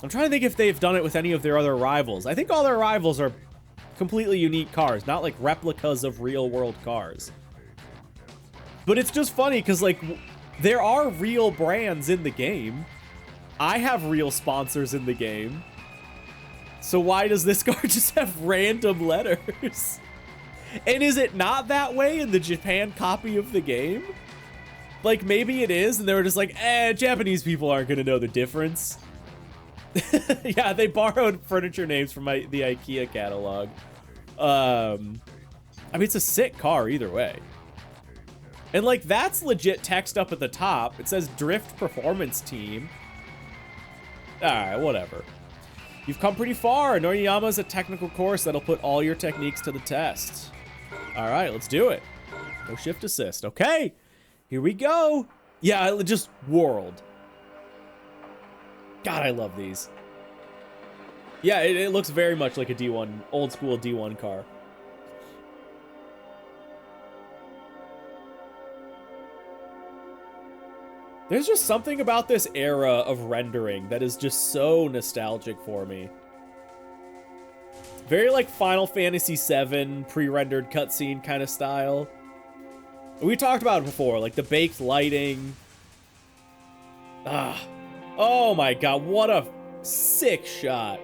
I'm trying to think if they've done it with any of their other rivals. I think all their rivals are completely unique cars, not like replicas of real world cars. But it's just funny because like there are real brands in the game. I have real sponsors in the game. So why does this car just have random letters? And is it not that way in the Japan copy of the game? Like maybe it is and they were just like, Japanese people aren't gonna know the difference. Yeah, they borrowed furniture names from the IKEA catalog. I mean, it's a sick car either way. And like, that's legit text up at the top. It says Drift Performance Team. All right, whatever. You've come pretty far. Noriyama is a technical course that'll put all your techniques to the test. All right, let's do it. No shift assist. Okay, here we go. Yeah, just world. God, I love these. Yeah, it looks very much like a D1, old school D1 car. There's just something about this era of rendering that is just so nostalgic for me. Very like Final Fantasy VII pre-rendered cutscene kind of style. We talked about it before, like the baked lighting. Oh my god, what a sick shot.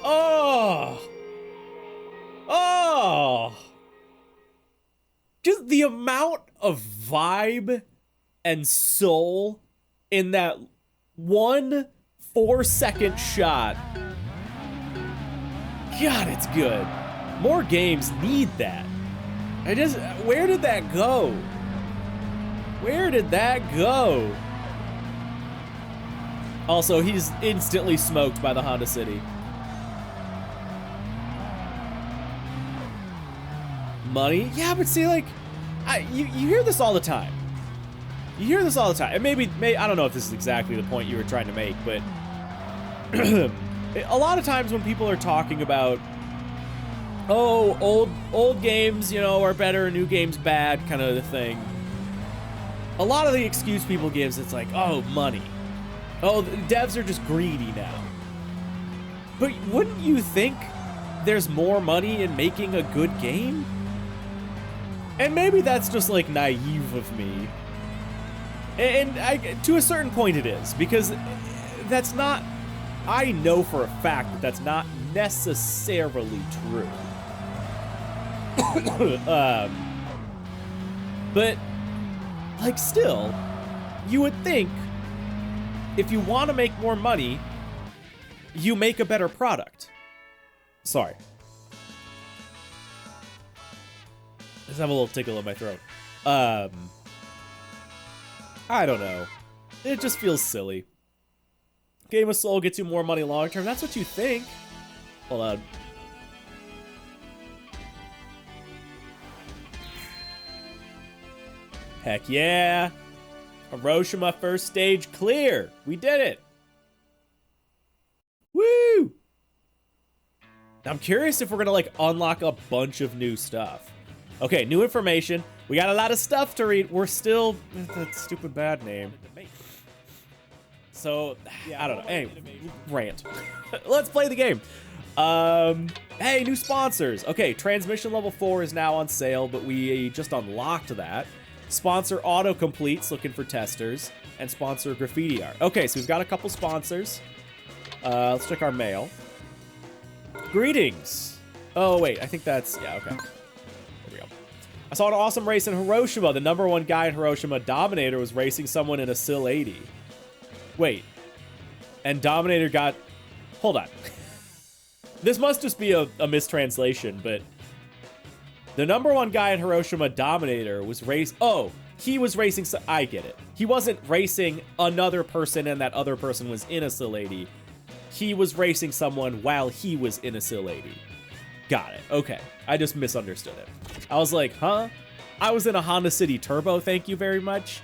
Oh! Just the amount of vibe and soul in that 1 4-second shot. God, it's good. More games need that. Where did that go? Where did that go? Also, he's instantly smoked by the Honda City. Money? Yeah, but see, like, you hear this all the time. You hear this all the time. And maybe, I don't know if this is exactly the point you were trying to make, but a lot of times when people are talking about, oh, old games, you know, are better, new games bad, kind of the thing. A lot of the excuse people give is it's like, oh, money. Oh, the devs are just greedy now. But wouldn't you think there's more money in making a good game? And maybe that's just like naive of me. And to a certain point it is, because that's not, I know for a fact that that's not necessarily true. But like still, you would think if you want to make more money, you make a better product. Sorry. Just have a little tickle in my throat. I don't know. It just feels silly. Game of Soul gets you more money long term. That's what you think. Hold on. Heck yeah. Hiroshima first stage clear. We did it. Woo! I'm curious if we're gonna like unlock a bunch of new stuff. Okay, new information. We got a lot of stuff to read. We're still that stupid bad name. So I don't know. Hey, rant. Let's play the game. Hey, new sponsors. Okay, transmission level 4 is now on sale, but we just unlocked that. Sponsor autocompletes, looking for testers, and sponsor graffiti art. Okay, so we've got a couple sponsors. Let's check our mail. Greetings. Oh, wait, I think that's, yeah, okay. There we go. I saw an awesome race in Hiroshima. The #1 guy in Hiroshima, Dominator, was racing someone in a Sil 80. Wait. And Dominator got... Hold on. This must just be a mistranslation, but... The #1 guy in Hiroshima, Dominator, was he was racing... I get it. He wasn't racing another person and that other person was in a Sil 80. He was racing someone while he was in a Sil 80. Got it. Okay. I just misunderstood it. I was like, huh? I was in a Honda City Turbo, thank you very much.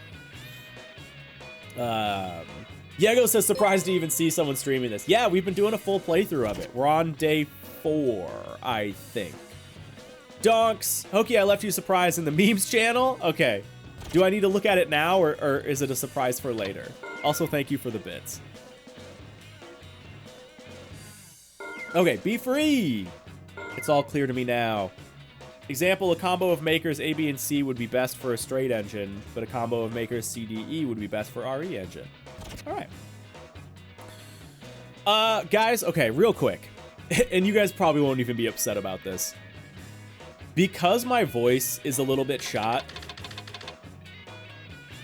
Diego says, surprised to even see someone streaming this. Yeah, we've been doing a full playthrough of it. We're on day 4, I think. Donks. Hoki, I left you surprised in the memes channel. Okay. Do I need to look at it now, or is it a surprise for later? Also, thank you for the bits. Okay, be free. It's all clear to me now. Example, a combo of makers A, B, and C would be best for a straight engine, but a combo of makers C, D, E would be best for RE engine. All right. Guys, okay, real quick. And you guys probably won't even be upset about this. Because my voice is a little bit shot,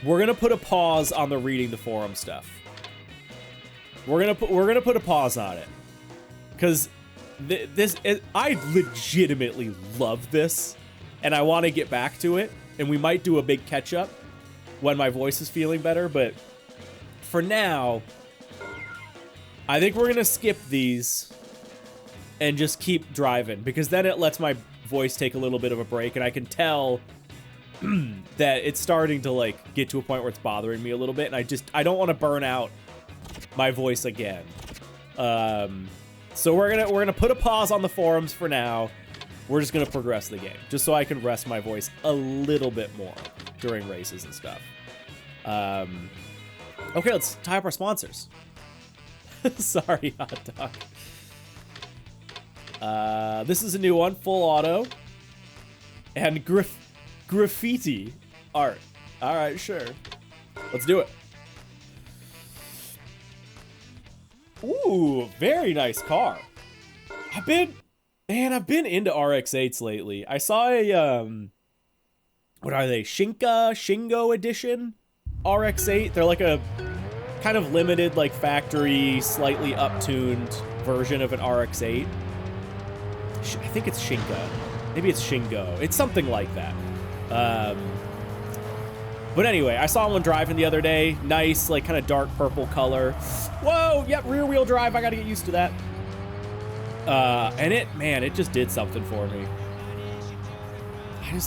we're gonna put a pause on the reading the forum stuff. We're gonna put a pause on it. Because I legitimately love this, and I want to get back to it, and we might do a big catch-up when my voice is feeling better, but for now, I think we're going to skip these and just keep driving, because then it lets my voice take a little bit of a break, and I can tell that it's starting to, like, get to a point where it's bothering me a little bit, and I don't want to burn out my voice again. So we're gonna put a pause on the forums for now. We're just gonna progress the game, just so I can rest my voice a little bit more during races and stuff. Okay, let's tie up our sponsors. Sorry, hot dog. This is a new one, full auto, and graffiti art. All right, sure. Let's do it. Ooh, very nice car. I've been into RX-8s lately. I saw a, what are they? Shingo edition RX-8. They're like a kind of limited, like factory, slightly up-tuned version of an RX-8. I think it's Shingo. Maybe it's Shingo. It's something like that. But anyway, I saw one driving the other day. Nice, like, kind of dark purple color. Whoa, yep, rear wheel drive. I got to get used to that. And it just did something for me.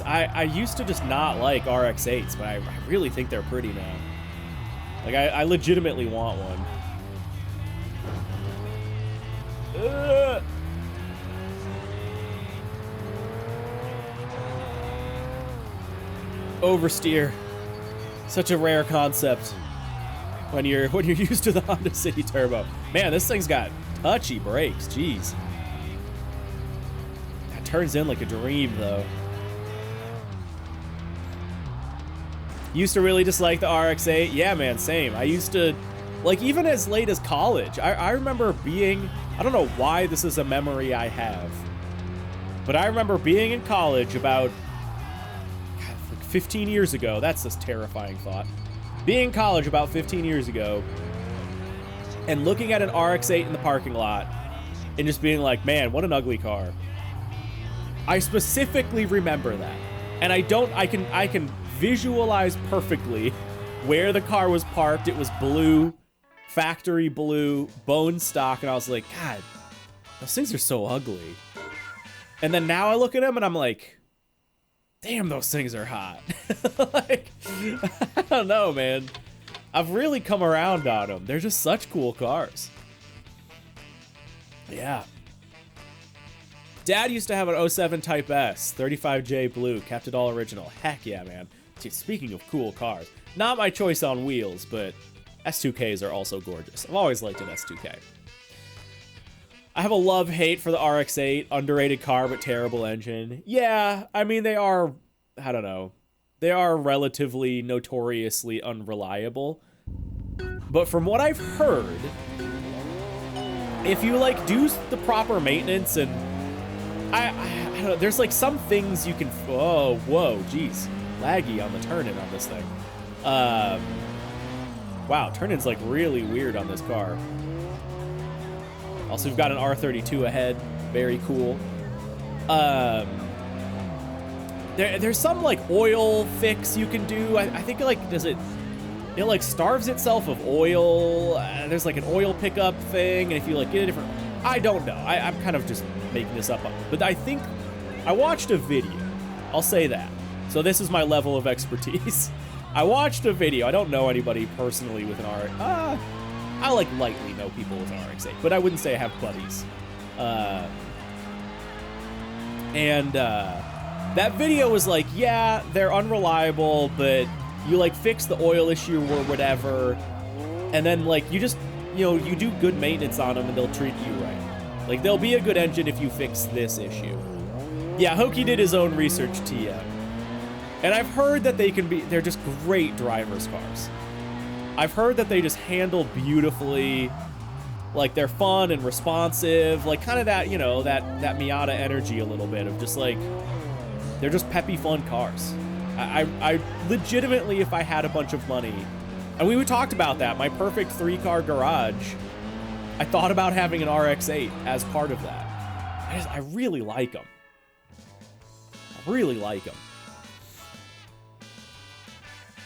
I used to just not like RX-8s, but I really think they're pretty now. Like, I legitimately want one. Oversteer. Such a rare concept when you're used to the Honda City Turbo. Man, this thing's got touchy brakes. Jeez. That turns in like a dream, though. Used to really dislike the RX-8. Yeah, man, same. I used to, like, even as late as college. I remember being, I don't know why this is a memory I have, but I remember being in college about 15 years ago. That's this terrifying thought. Being in college about 15 years ago and looking at an RX-8 in the parking lot and just being like, man, what an ugly car. I specifically remember that. And I can visualize perfectly where the car was parked. It was blue, factory blue, bone stock, and I was like, God, those things are so ugly. And then now I look at them and I'm like, damn, those things are hot. Like, I don't know, man. I've really come around on them. They're just such cool cars. Yeah. Dad used to have an 07 Type S, 35J blue, kept it all original. Heck yeah, man. Dude, speaking of cool cars, not my choice on wheels, but S2Ks are also gorgeous. I've always liked an S2K. I have a love-hate for the RX-8. Underrated car, but terrible engine. Yeah, I mean, they are, I don't know. They are relatively notoriously unreliable. But from what I've heard, if you, like, do the proper maintenance and I don't know, there's like some things you can, oh, whoa, geez. Laggy on the turn-in on this thing. Wow, turn-in's like really weird on this car. Also, we've got an R32 ahead, very cool. There's some like oil fix you can do. I think like, it like starves itself of oil. There's like an oil pickup thing, and if you like get a different, I don't know. I'm kind of just making this up, but I think I watched a video. I'll say that. So this is my level of expertise. I watched a video. I don't know anybody personally with an RX. I like lightly know people with an RX-8, but I wouldn't say I have buddies. That video was like, yeah, they're unreliable, but you like fix the oil issue or whatever, and then like you just, you know, you do good maintenance on them and they'll treat you right. Like they'll be a good engine if you fix this issue. Yeah, Hoki did his own research, TM. And I've heard that they're just great driver's cars. I've heard that they just handle beautifully, like they're fun and responsive, like kind of that, you know, that Miata energy a little bit of just like, they're just peppy, fun cars. I legitimately, if I had a bunch of money, and we talked about that, my perfect 3-car garage, I thought about having an RX-8 as part of that. I really like them. I really like them.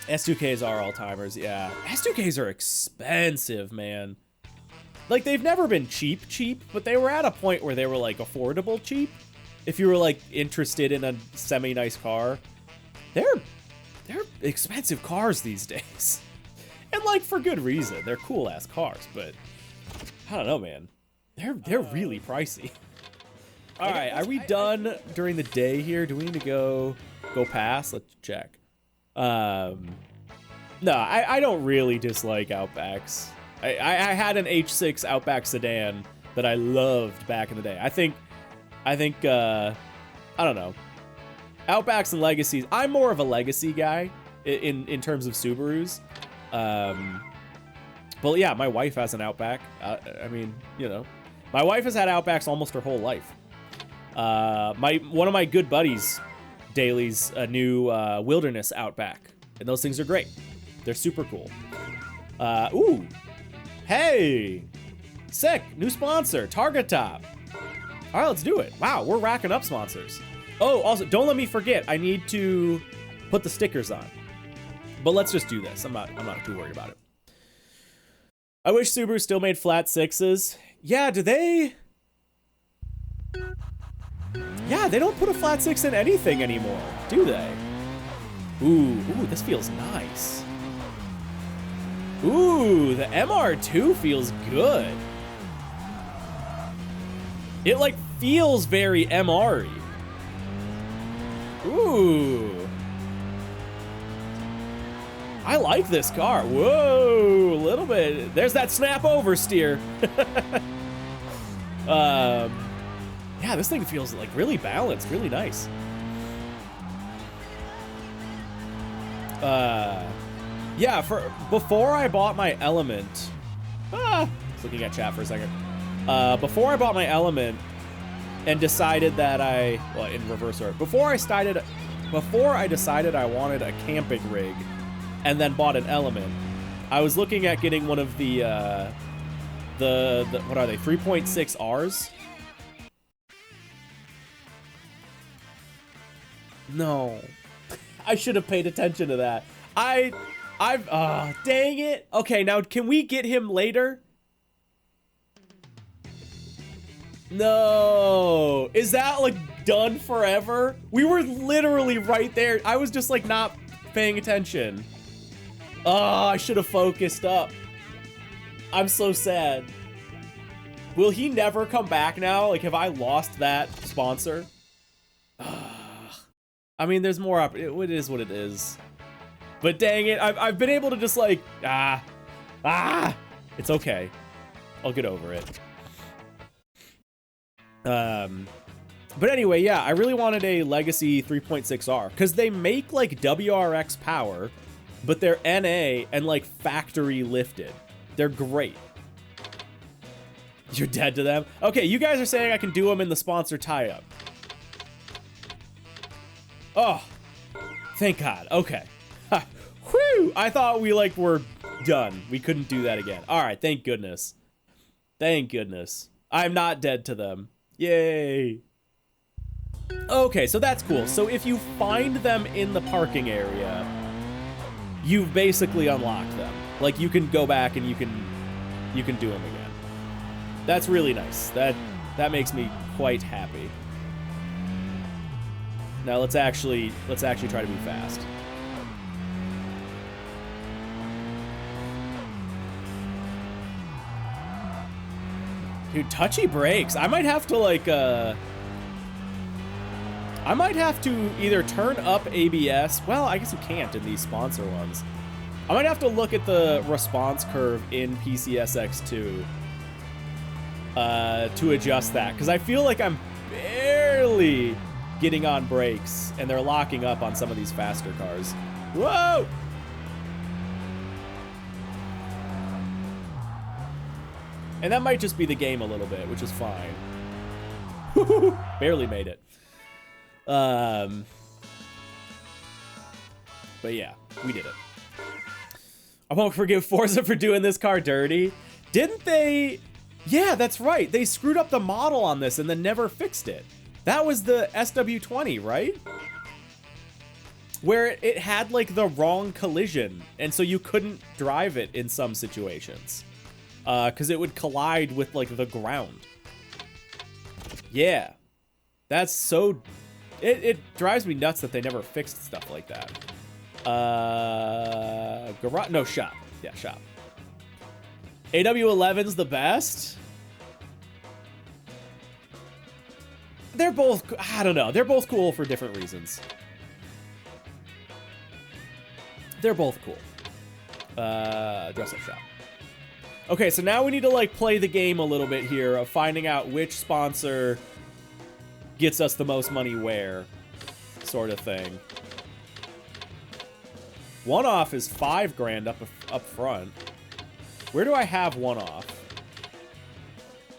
S2Ks are all-timers, yeah. S2Ks are expensive, man. Like, they've never been cheap, but they were at a point where they were, like, affordable cheap. If you were, like, interested in a semi-nice car. They're expensive cars these days. And, like, for good reason. They're cool-ass cars, but I don't know, man. They're really pricey. All right, are we done during the day here? Do we need to go past? Let's check. No, I don't really dislike Outbacks. I had an H6 Outback sedan that I loved back in the day. I think, I don't know. Outbacks and Legacies. I'm more of a Legacy guy in terms of Subarus. But yeah, my wife has an Outback. I mean, you know, my wife has had Outbacks almost her whole life. One of my good buddies, Daly's a new Wilderness Outback, and those things are great. They're super cool. Ooh, hey, sick, new sponsor, Target Top. All right, let's do it. Wow, we're racking up sponsors. Oh, also, don't let me forget, I need to put the stickers on. But let's just do this. I'm not too worried about it. I wish Subaru still made flat 6s. Yeah, do they? Yeah, they don't put a flat 6 in anything anymore, do they? Ooh, this feels nice. Ooh, the MR2 feels good. It, like, feels very MR-y. Ooh. I like this car. Whoa, a little bit. There's that snap oversteer. Yeah, this thing feels like really balanced, really nice. Yeah, before I bought my Element, just looking at chat for a second. Before I bought my Element and decided that in reverse order, before I decided I wanted a camping rig and then bought an Element, I was looking at getting one of the what are they, 3.6Rs? No. I should have paid attention to that. Dang it. Okay, now can we get him later? No. Is that like done forever? We were literally right there. I was just like not paying attention. Oh, I should have focused up. I'm so sad. Will he never come back now? Like, have I lost that sponsor? I mean, there's more it is what it is. But dang it, I've been able to just like, it's okay. I'll get over it. But anyway, yeah, I really wanted a Legacy 3.6R because they make like WRX power, but they're NA and like factory lifted. They're great. You're dead to them? Okay, you guys are saying I can do them in the sponsor tie-up. Oh, thank God. Okay. Ha. Whew. I thought we like were done. We couldn't do that again. All right. Thank goodness. Thank goodness. I'm not dead to them. Yay. Okay, so that's cool. So if you find them in the parking area, you've basically unlocked them. Like, you can go back and you can do them again. That's really nice. That makes me quite happy. Now let's actually try to be fast. Dude, touchy brakes. I might have to like I might have to either turn up ABS. Well, I guess you can't in these sponsor ones. I might have to look at the response curve in PCSX2 to adjust that, because I feel like I'm barely getting on brakes and they're locking up on some of these faster cars. Whoa! And that might just be the game a little bit, which is fine. Barely made it. But yeah, we did it. I won't forgive Forza for doing this car dirty. Didn't they? Yeah, that's right. They screwed up the model on this and then never fixed it. That was the SW20, right? Where it had like the wrong collision, and so you couldn't drive it in some situations. Because it would collide with like the ground. Yeah. That's so... It drives me nuts that they never fixed stuff like that. Garage... No, shop. Yeah, shop. AW11's the best? They're both... I don't know. They're both cool for different reasons. They're both cool. Dress up shop. Okay, so now we need to like play the game a little bit here of finding out which sponsor gets us the most money where, sort of thing. One off is $5 grand up front. Where do I have one off?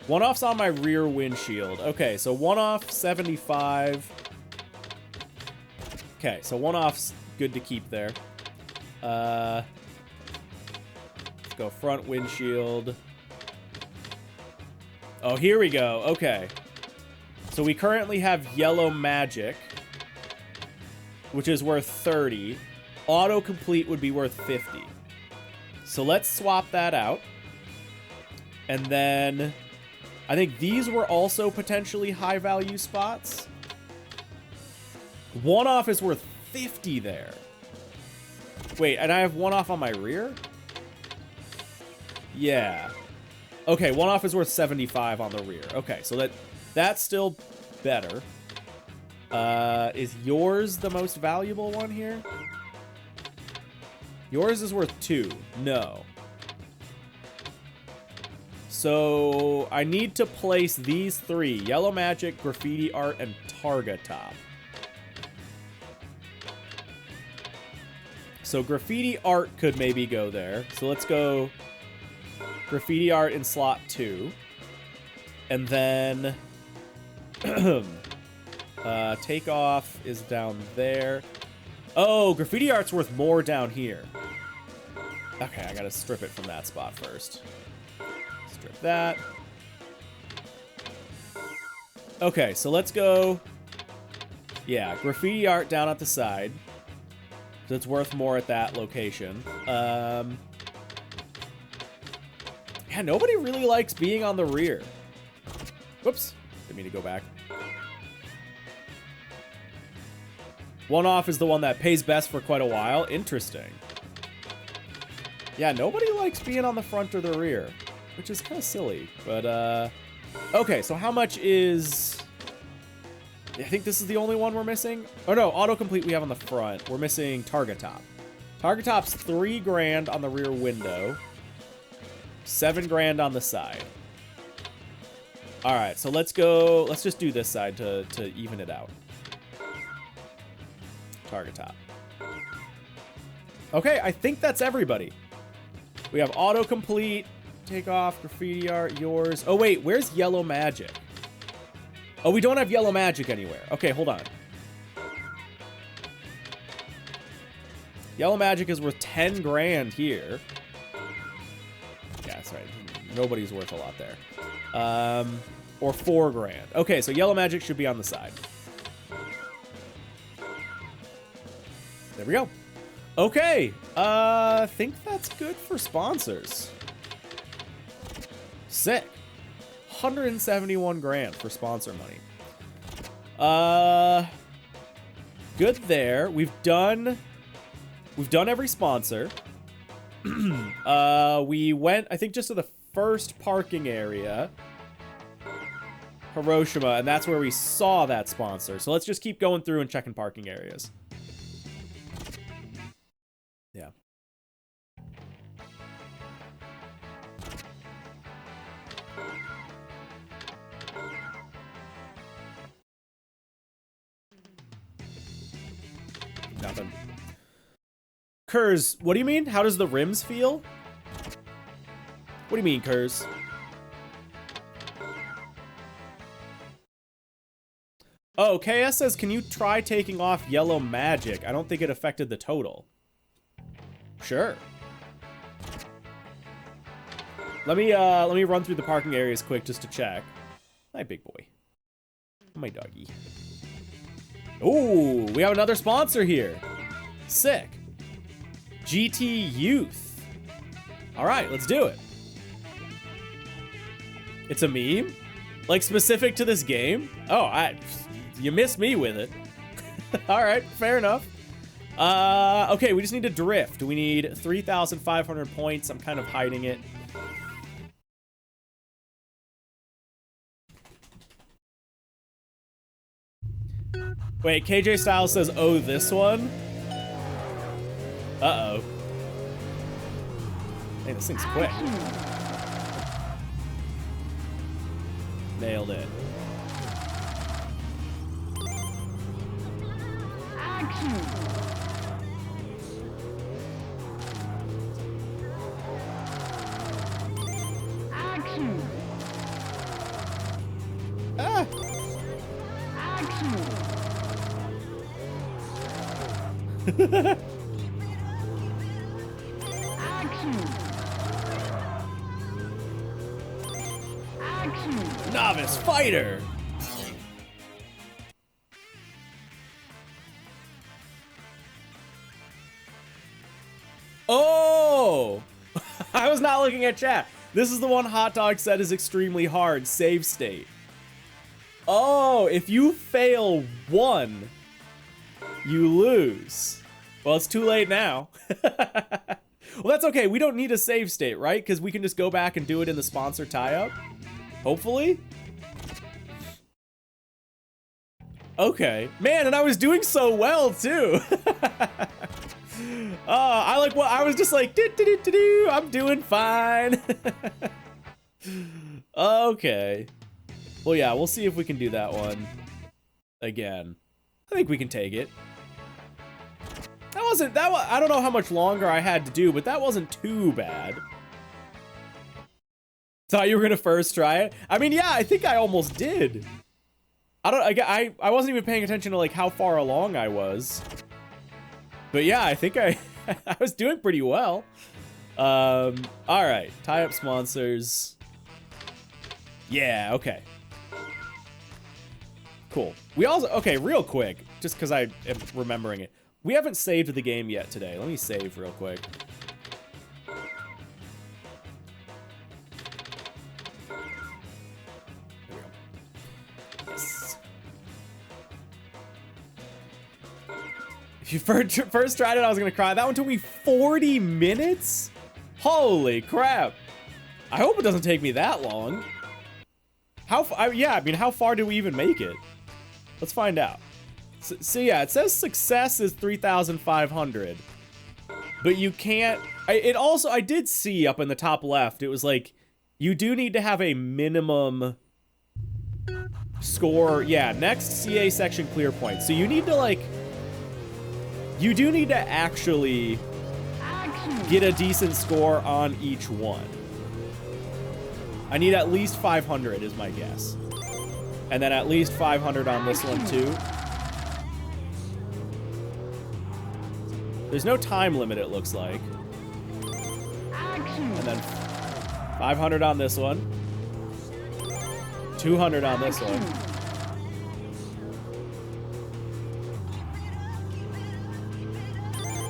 One off's on my rear windshield. Okay, so one off 75. Okay, so one off's good to keep there. Let's go front windshield. Oh, here we go. Okay. So we currently have Yellow Magic, which is worth 30. Autocomplete would be worth 50. So let's swap that out. And then I think these were also potentially high value spots. One off is worth 50 there. Wait, and I have one off on my rear? Yeah. Okay, one off is worth 75 on the rear. Okay, so that's still better. Is yours the most valuable one here? Yours is worth 2. No. So I need to place these 3. Yellow Magic, Graffiti Art, and Targa Top. So Graffiti Art could maybe go there. So let's go Graffiti Art in slot 2. And then Takeoff is down there. Oh, Graffiti Art's worth more down here. Okay, I gotta strip it from that spot first. Strip that. Okay, so let's go. Yeah, Graffiti Art down at the side. So it's worth more at that location. Yeah, nobody really likes being on the rear. Whoops. Didn't mean to go back. One off is the one that pays best for quite a while. Interesting. Yeah, nobody likes being on the front or the rear, which is kind of silly. But, okay, so how much is... I think this is the only one we're missing. Oh, no, autocomplete we have on the front. We're missing Targa Top. Targa Top's 3 grand on the rear window. 7 grand on the side. All right, so let's go. Let's just do this side to even it out. Targa Top. Okay, I think that's everybody. We have autocomplete, Takeoff, Graffiti Art, yours. Oh, wait, where's Yellow Magic? Oh, we don't have Yellow Magic anywhere. Okay, hold on. Yellow magic is worth 10 grand here. Yeah, that's right. Nobody's worth a lot there. Or 4 grand. Okay, so yellow magic should be on the side. There we go. Okay, I think that's good for sponsors. Sick. 171 grand for sponsor money. Good there. We've done every sponsor. We went, I think, just to the first parking area, Hiroshima, and that's where we saw that sponsor. So let's just keep going through and checking parking areas. Yeah. Nothing. Kurz, what do you mean? How does the rims feel? What do you mean, Kurz? Oh, KS says, can you try taking off yellow magic? I don't think it affected the total. Sure. Let me run through the parking areas quick just to check. Hi, big boy. My doggy. Ooh, we have another sponsor here. Sick. GT Youth. All right, let's do it. It's a meme? Like, specific to this game? Oh, you missed me with it. All right, fair enough. Okay, we just need to drift. We need 3,500 points. I'm kind of hiding it. Wait, KJ Styles says, oh, this one? Uh-oh. Hey, this thing's quick. Nailed it. Action. Action. Ah! Action. Action. Novice fighter. Oh! I was not looking at chat. This is the one Hot Dog said is extremely hard. Save state. Oh, if you fail one, you lose. Well, it's too late now. Well, that's okay. We don't need a save state, right? Because we can just go back and do it in the sponsor tie-up. Hopefully. Okay. Man, and I was doing so well, too. I was just like, I'm doing fine. Okay. Well, yeah, we'll see if we can do that one again. I think we can take it. I don't know how much longer I had to do, but that wasn't too bad. Thought you were gonna first try it? I mean, yeah, I think I almost did. I wasn't even paying attention to like how far along I was. But yeah, I think I was doing pretty well. All right, tie up sponsors. Yeah, okay. Cool. We also, okay, real quick, just because I am remembering it. We haven't saved the game yet today. Let me save real quick. There we go. Yes. If you first tried it, I was gonna cry. That one took me 40 minutes? Holy crap. I hope it doesn't take me that long. Yeah, I mean, how far do we even make it? Let's find out. So yeah, it says success is 3,500, but you can't, I did see up in the top left, it was like, you do need to have a minimum score. Yeah, next CA section clear point. So you need to like, you do need to actually get a decent score on each one. I need at least 500 is my guess. And then at least 500 on this one too. There's no time limit, it looks like. Action. And then 500 on this one. 200 on this one.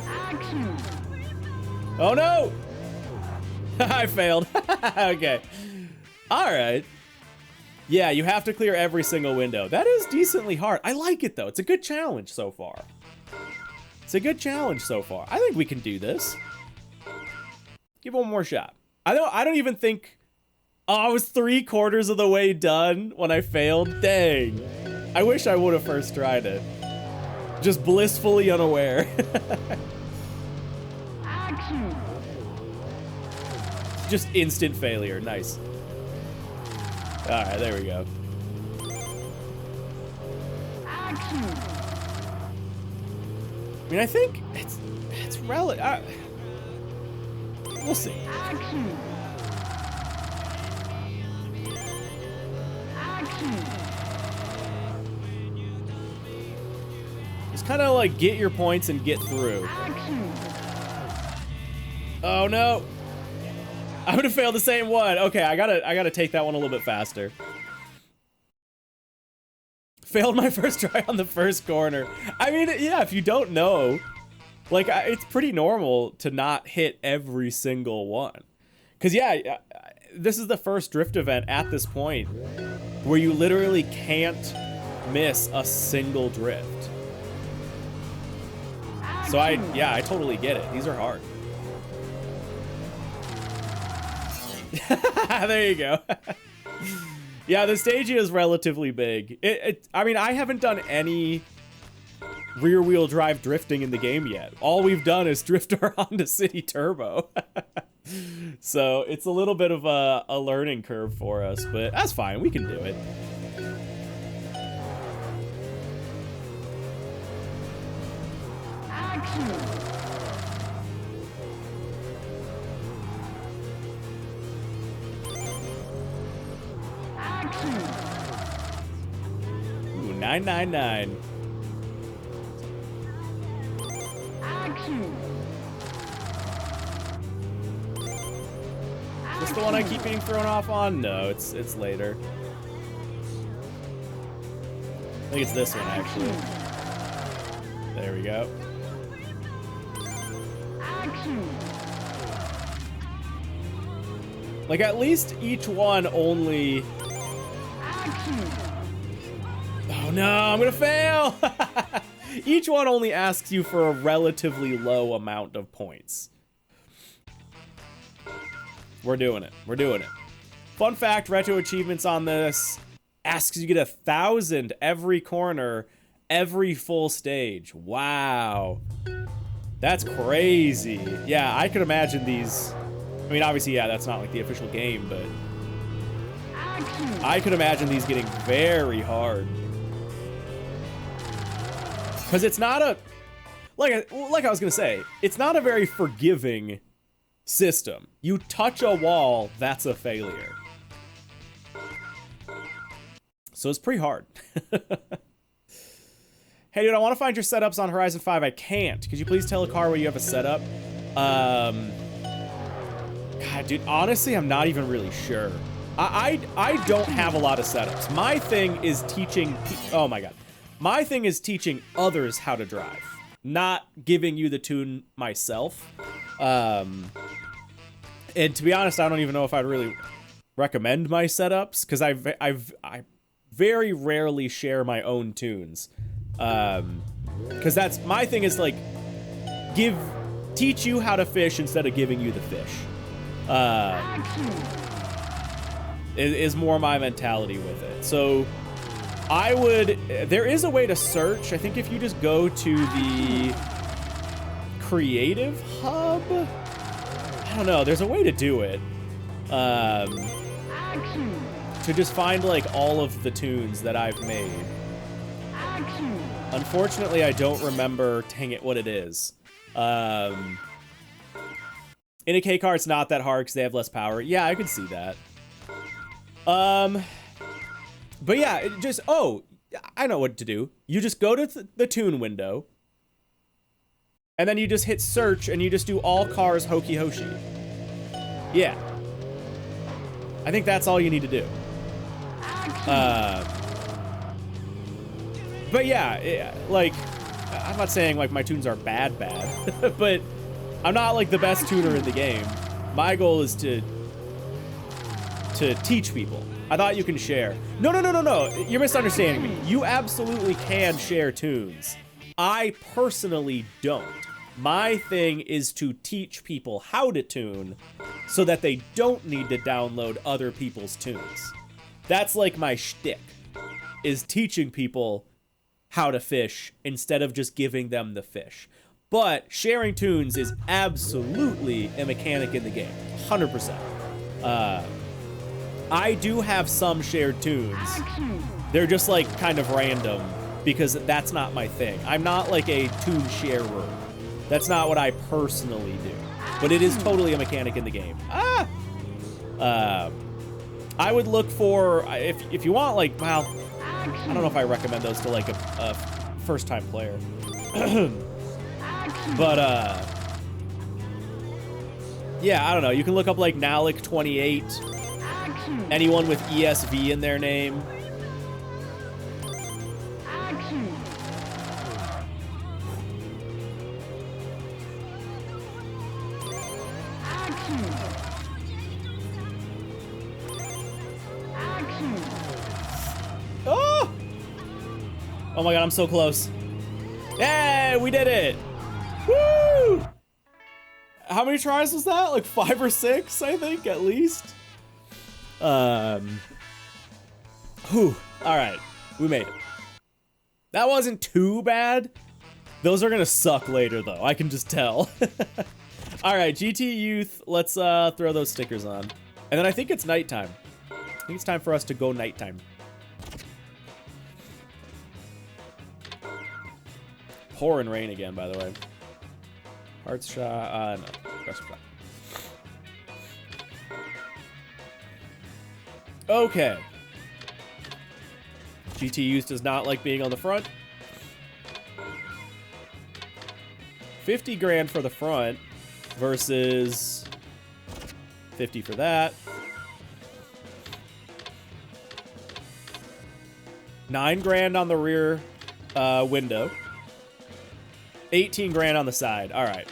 Action. Oh no! I failed. Okay. Alright. Yeah, you have to clear every single window. That is decently hard. I like it though. It's a good challenge so far. It's a good challenge so far. I think we can do this. Give one more shot. I don't even think... Oh, I was 3/4 of the way done when I failed. Dang. I wish I would have first tried it. Just blissfully unaware. Action. Just instant failure. Nice. Alright, there we go. Action. I mean, I think it's relative. We'll see. Action. Action. Just kind of like get your points and get through. Action. Oh no! I would have failed the same one. Okay, I gotta take that one a little bit faster. Failed my first try on the first corner. I mean, yeah, if you don't know, like, it's pretty normal to not hit every single one. Cause yeah, this is the first drift event at this point where you literally can't miss a single drift. So I totally get it. These are hard. There you go. Yeah, the stage is relatively big. I mean, I haven't done any rear-wheel drive drifting in the game yet. All we've done is drift our Honda City Turbo. So it's a little bit of a learning curve for us, but that's fine. We can do it. Action. Ooh, 999. Action. Is this the one I keep being thrown off on? No, it's later. I think it's this one, actually. There we go. Action. Like, at least each one only... Action. Oh no, I'm gonna fail! Each one only asks you for a relatively low amount of points. We're doing it. We're doing it. Fun fact, retro achievements on this asks you to get 1,000 every corner, every full stage. Wow. That's crazy. Yeah, I could imagine these... I mean, obviously, yeah, that's not like the official game, but... Action. I could imagine these getting very hard. Because it's not a... Like I was going to say, it's not a very forgiving system. You touch a wall, that's a failure. So it's pretty hard. Hey, dude, I want to find your setups on Horizon 5. I can't. Could you please tell a car where you have a setup? God, dude, honestly, I'm not even really sure. I don't have a lot of setups. My thing is teaching... Oh, my God. My thing is teaching others how to drive, not giving you the tune myself. And to be honest, I don't even know if I'd really recommend my setups, because I very rarely share my own tunes. Because that's... My thing is, like, teach you how to fish instead of giving you the fish. Is more my mentality with it. So there is a way to search. I think if you just go to the creative hub, I don't know, there's a way to do it. To just find like all of the tunes that I've made. Unfortunately, I don't remember, dang it, what it is. In a K car, it's not that hard because they have less power. Yeah, I could see that. But yeah, I know what to do. You just go to the tune window, And then you just hit search and you just do all cars HokiHoshi. Yeah. I think that's all you need to do. But yeah, like, I'm not saying like my tunes are bad, but I'm not like the best tuner in the game. My goal is to teach people. I thought you can share. No. You're misunderstanding me. You absolutely can share tunes. I personally don't. My thing is to teach people how to tune so that they don't need to download other people's tunes. That's like my shtick, is teaching people how to fish instead of just giving them the fish. But sharing tunes is absolutely a mechanic in the game, 100%. I do have some shared tunes. They're just like kind of random because that's not my thing. I'm not like a tune sharer. That's not what I personally do. But it is totally a mechanic in the game. I would look for, if you want like, well, I don't know if I recommend those to like a first-time player. But, yeah, I don't know. You can look up like Nalik28. Anyone with ESV in their name. Oh! Oh my god, I'm so close. Hey, we did it! Woo! How many tries was that? Like 5 or 6, I think, at least. Whew. Alright, we made it. That wasn't too bad. Those are gonna suck later, though. I can just tell. Alright, GT Youth, let's throw those stickers on. And then I think it's nighttime. I think it's time for us to go nighttime. Pouring rain again, by the way. Hearts shot, no. Rest shot. Okay. GT Youth does not like being on the front. 50 grand for the front versus 50 for that. 9 grand on the rear window. 18 grand on the side. All right.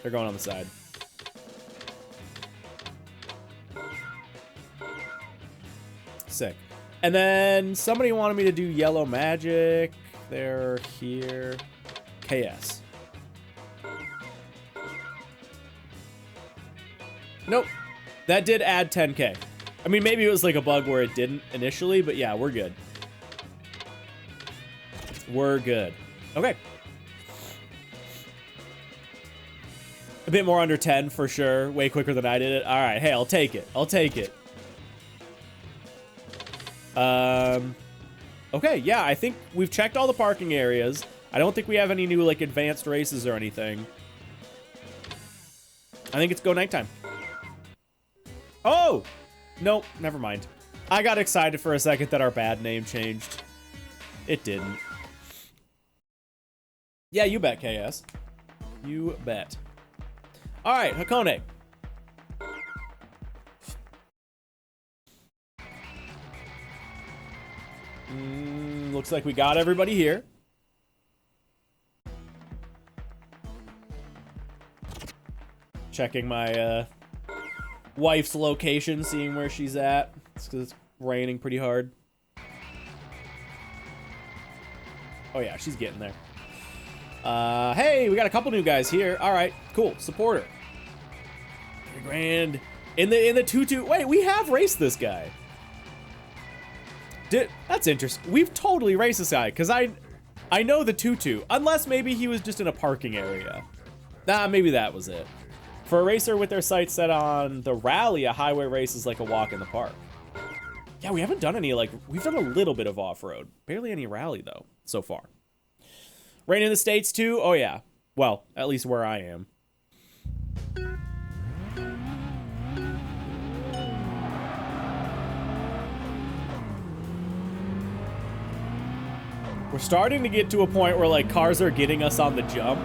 They're going on the side. Sick. And then somebody wanted me to do Yellow Magic. They're here. KS. Nope. That did add 10K. I mean, maybe it was like a bug where it didn't initially, but yeah, we're good. We're good. Okay. A bit more under 10 for sure. Way quicker than I did it. All right. Hey, I'll take it. I'll take it. Okay, yeah, I think we've checked all the parking areas. I don't think we have any new, like, advanced races or anything. I think it's go nighttime. Oh! Nope, never mind. I got excited for a second that our bad name changed. It didn't. Yeah, you bet, KS. You bet. All right, Hakone. Looks like we got everybody here. Checking my wife's location, seeing where she's at. It's because it's raining pretty hard. Oh yeah, she's getting there. Hey, we got a couple new guys here. All right, cool. Supporter. 3 grand in the tutu. Wait, we have raced this guy. That's interesting. We've totally raced this guy because I know the tutu, unless maybe he was just in a parking area. Nah, maybe that was it. For a racer with their sights set on the rally, a highway race is like a walk in the park. Yeah, we haven't done any, like, we've done a little bit of off-road. Barely any rally, though, so far. Rain in the States, too? Oh, yeah. Well, at least where I am. We're starting to get to a point where, like, cars are getting us on the jump.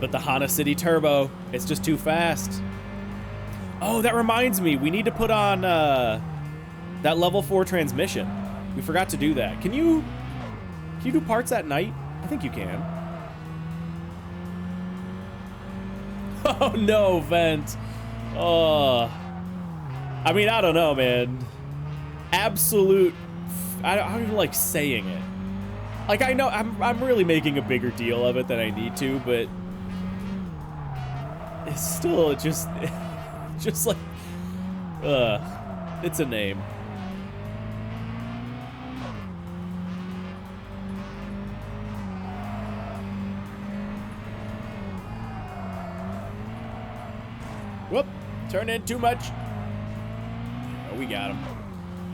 But the Hana City Turbo, it's just too fast. Oh, that reminds me. We need to put on that level 4 transmission. We forgot to do that. Can you do parts at night? I think you can. Oh, no, Vent. Oh. I mean, I don't know, man. Absolute... I don't even like saying it. Like, I know I'm really making a bigger deal of it than I need to, but... It's still just... just like... It's a name. Whoop. Turned in too much. Oh, we got him.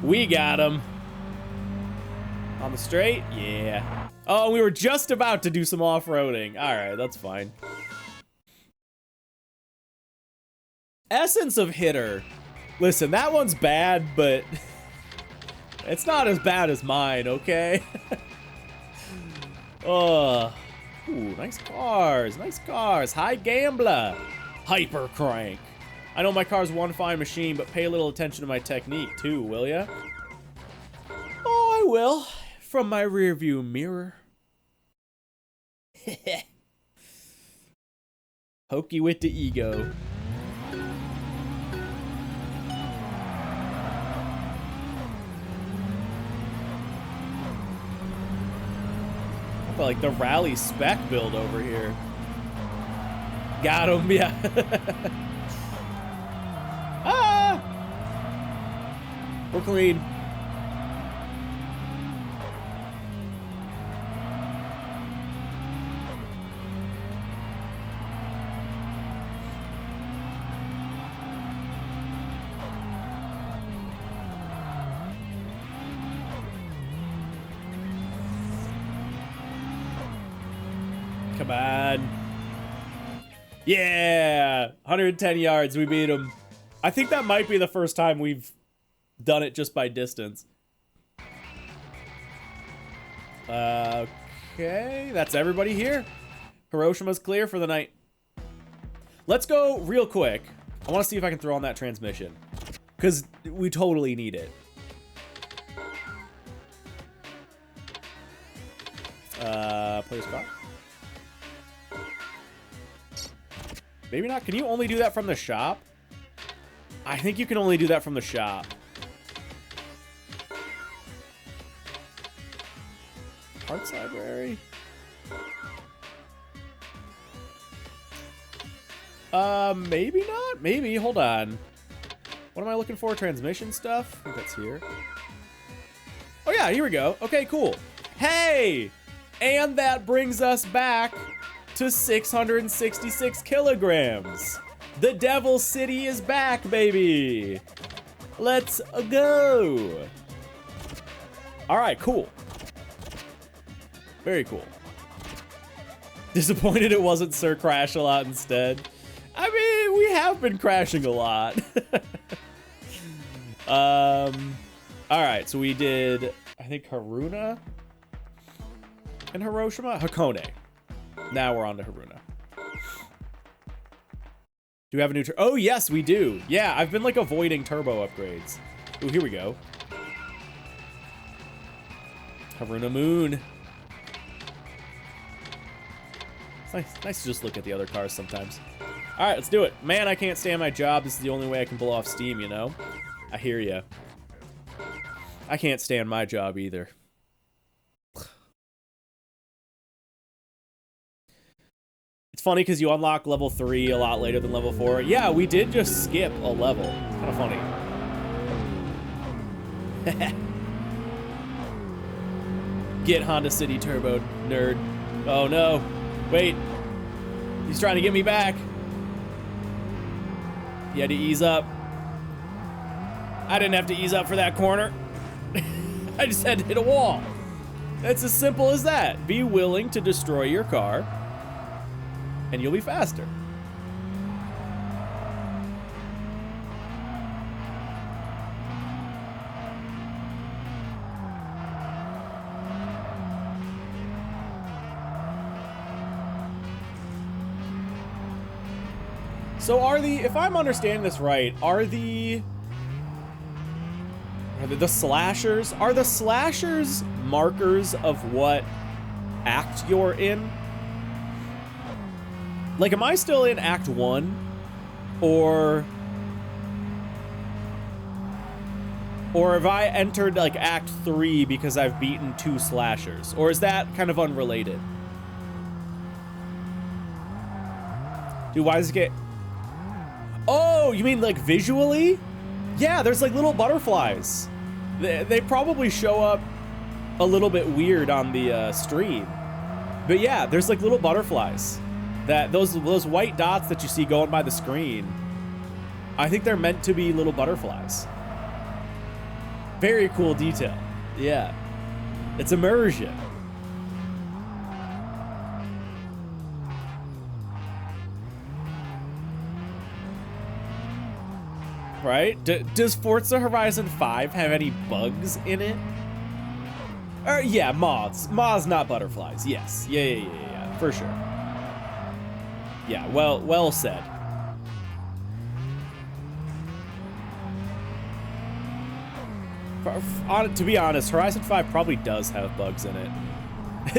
We got him. On the straight? Yeah. Oh, we were just about to do some off-roading. All right, that's fine. Essence of Hitter. Listen, that one's bad, but it's not as bad as mine, okay? Oh. Ooh, nice cars. Nice cars. High Gambler. Hyper Crank. I know my car's one fine machine, but pay a little attention to my technique, too, will ya? Oh, I will. From my rearview mirror. Hokey with the ego. I feel like the rally spec build over here. Got him, yeah. Ah! We're clean. Come on. Yeah, 110 yards, we beat him. I think that might be the first time we've done it just by distance. Okay, that's everybody here. Hiroshima's clear for the night. Let's go real quick. I want to see if I can throw on that transmission, because we totally need it. Play a spot. Maybe not. Can you only do that from the shop? I think you can only do that from the shop. Parts library. Maybe not. Maybe. Hold on. What am I looking for? Transmission stuff? I think that's here. Oh yeah, here we go. Okay, cool. Hey! And that brings us back to 666 kilograms. The Devil City is back, baby. Let's go. All right, cool. Very cool. Disappointed it wasn't Sir Crash a lot instead. I mean, we have been crashing a lot. All right, so we did, I think, Haruna and Hiroshima? Hakone. Now we're on to Haruna. Do we have a new oh, yes, we do. Yeah, I've been, like, avoiding turbo upgrades. Ooh, here we go. Haruna Moon. It's nice to just look at the other cars sometimes. All right, let's do it. Man, I can't stand my job. This is the only way I can blow off steam, you know? I hear ya. I can't stand my job either. It's funny because you unlock level 3 a lot later than level 4. Yeah, we did just skip a level. It's kind of funny. Get Honda City Turbo, nerd. Oh no. Wait. He's trying to get me back. He had to ease up. I didn't have to ease up for that corner. I just had to hit a wall. It's as simple as that. Be willing to destroy your car, and you'll be faster. So if I'm understanding this right, are the slashers, are the slashers markers of what act you're in? Like, am I still in Act 1? Or have I entered, like, Act 3 because I've beaten 2 slashers? Or is that kind of unrelated? Dude, why does it get... Oh, you mean, like, visually? Yeah, there's, like, little butterflies. They probably show up a little bit weird on the stream. But yeah, there's, like, little butterflies. Those white dots that you see going by the screen, I think they're meant to be little butterflies. Very cool detail. Yeah. It's immersion. Right? Does Forza Horizon 5 have any bugs in it? Yeah, moths. Moths, not butterflies. Yes. Yeah. For sure. Yeah, well said. To be honest, Horizon 5 probably does have bugs in it.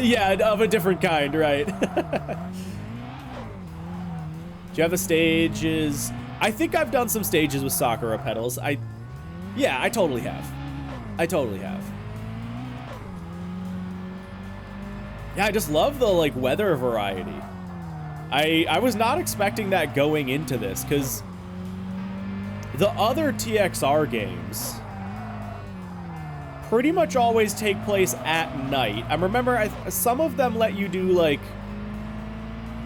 Yeah, of a different kind, right? Do you have the stages? I think I've done some stages with Sakura pedals. Yeah, I totally have. Yeah, I just love the, like, weather variety. I was not expecting that going into this, because the other TXR games pretty much always take place at night. I remember some of them let you do, like,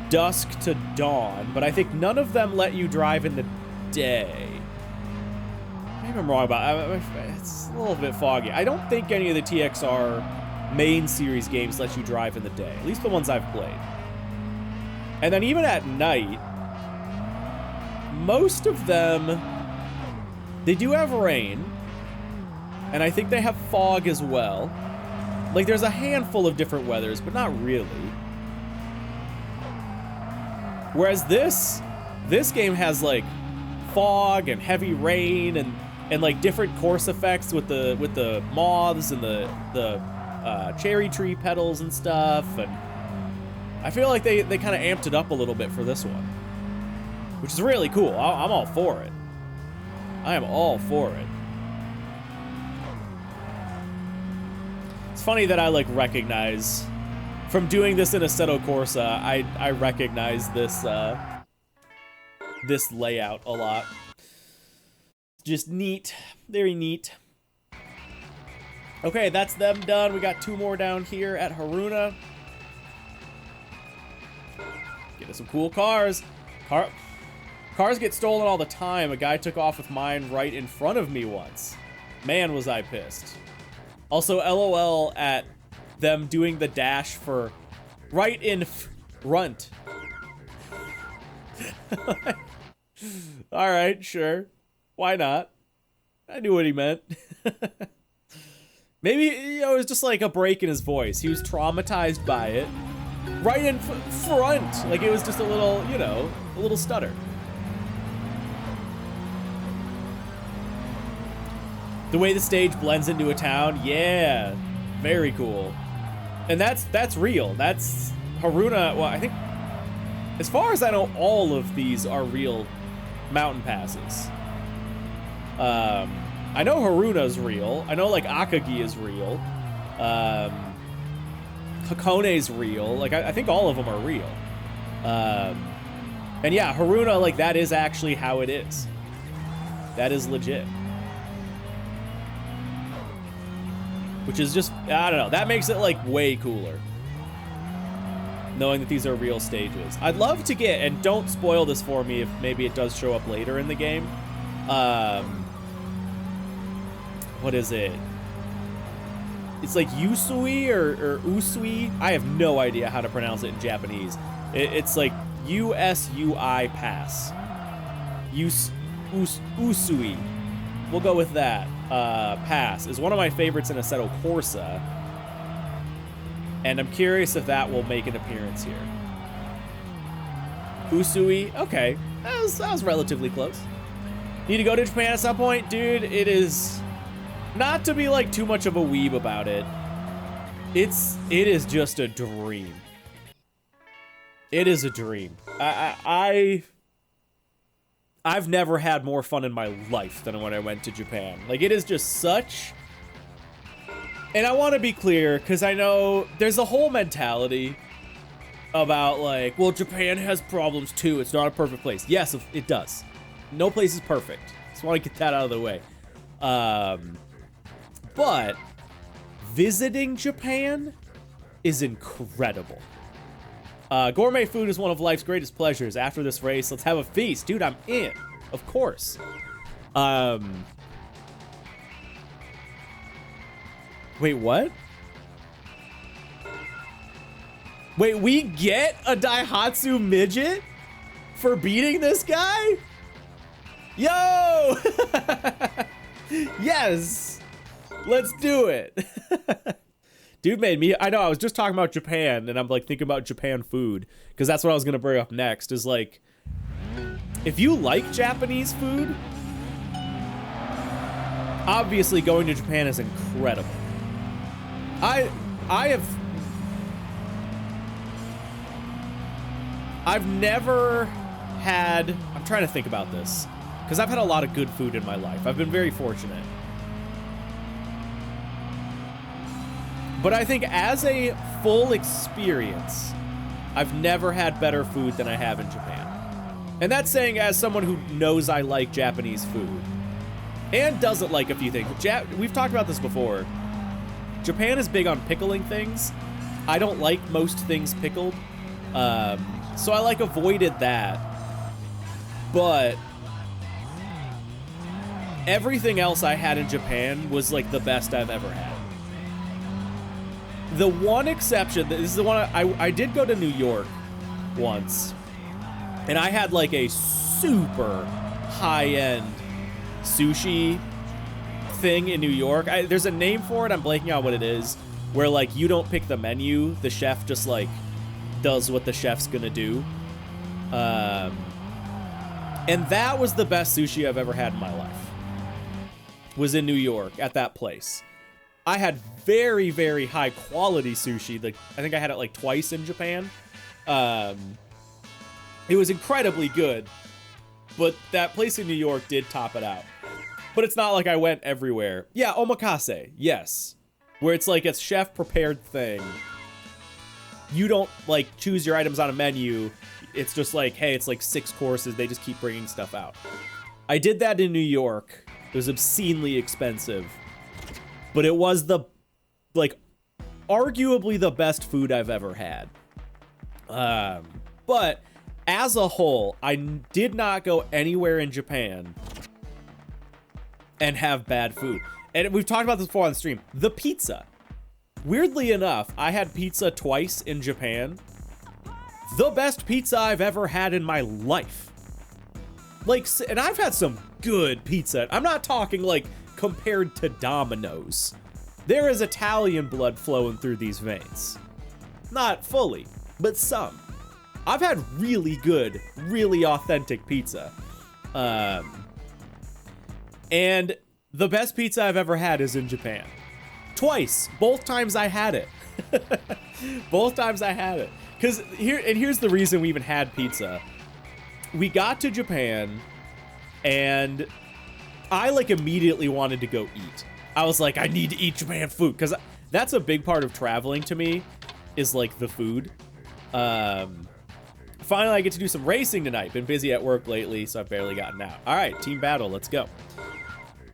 dusk to dawn, but I think none of them let you drive in the day. Maybe I'm wrong about it. It's a little bit foggy. I don't think any of the TXR main series games let you drive in the day, at least the ones I've played. And then even at night, most of them, they do have rain, and I think they have fog as well. Like, there's a handful of different weathers, but not really. Whereas this game has, like, fog and heavy rain and like different course effects with the moths and the cherry tree petals and stuff, and I feel like they kind of amped it up a little bit for this one, which is really cool. I'm all for it. I am all for it. It's funny that I, like, recognize, from doing this in Assetto Corsa, I recognize this this layout a lot. Just neat. Very neat. Okay, that's them done. We got 2 more down here at Haruna. Get us some cool cars. Cars get stolen all the time. A guy took off with mine right in front of me once. Man, was I pissed. Also, LOL at them doing the dash for right in front. All right, sure. Why not? I knew what he meant. Maybe, you know, it was just like a break in his voice. He was traumatized by it. Right in front. Like, it was just a little, you know, a little stutter. The way the stage blends into a town, yeah. Very cool. And that's real. That's Haruna. Well, I think, as far as I know, all of these are real mountain passes. I know Haruna's real. I know, like, Akagi is real. Hakone's real. Like, I think all of them are real. And yeah, Haruna, like, that is actually how it is. That is legit. Which is just, I don't know, that makes it, like, way cooler. Knowing that these are real stages. I'd love to get, and don't spoil this for me if maybe it does show up later in the game. What is it? It's like Usui or Usui. I have no idea how to pronounce it in Japanese. It's like USUI pass. Usui. We'll go with that. Pass is one of my favorites in Assetto Corsa. And I'm curious if that will make an appearance here. Usui? Okay. That was relatively close. Need to go to Japan at some point? Dude, it is... Not to be, like, too much of a weeb about it. It is just a dream. It is a dream. I've never had more fun in my life than when I went to Japan. Like, it is just such... And I want to be clear, because I know there's a whole mentality about, like, well, Japan has problems, too. It's not a perfect place. Yes, it does. No place is perfect. Just want to get that out of the way. But visiting Japan is incredible. Gourmet food is one of life's greatest pleasures. After this race, let's have a feast. Dude, I'm in. Of course. Wait, what? Wait, we get a Daihatsu midget for beating this guy? Yo! Yes! Let's do it. Dude made me, I know, I was just talking about Japan, and I'm like thinking about Japan food, because that's what I was gonna bring up next, is like, if you like Japanese food, obviously going to Japan is incredible. I've never had, I'm trying to think about this, because I've had a lot of good food in my life. I've been very fortunate. But I think as a full experience, I've never had better food than I have in Japan. And that's saying as someone who knows I like Japanese food and doesn't like a few things. We've talked about this before. Japan is big on pickling things. I don't like most things pickled. So I like avoided that. But everything else I had in Japan was like the best I've ever had. The one exception, this is the one I did go to New York once, and I had like a super high-end sushi thing in New York. There's a name for it, I'm blanking out what it is, where like you don't pick the menu, the chef just like does what the chef's gonna do. And that was the best sushi I've ever had in my life. Was in New York at that place. I had very, very high quality sushi. Like, I think I had it like twice in Japan. It was incredibly good, but that place in New York did top it out. But it's not like I went everywhere. Yeah, omakase, yes. Where it's like a chef prepared thing. You don't like choose your items on a menu. It's just like, hey, it's like 6 courses. They just keep bringing stuff out. I did that in New York. It was obscenely expensive. But it was the, like, arguably the best food I've ever had. But as a whole, I did not go anywhere in Japan and have bad food. And we've talked about this before on the stream. The pizza. Weirdly enough, I had pizza twice in Japan. The best pizza I've ever had in my life. Like, and I've had some good pizza. I'm not talking like compared to Domino's. There is Italian blood flowing through these veins. Not fully, but some. I've had really good, really authentic pizza. And the best pizza I've ever had is in Japan. Twice. Both times I had it. Both times I had it. Because here's the reason we even had pizza. We got to Japan, and I like immediately wanted to go eat. I was like, I need to eat Japan food, because that's a big part of traveling to me, is like the food. Finally, I get to do some racing tonight. Been busy at work lately, so I've barely gotten out. All right, team battle, let's go.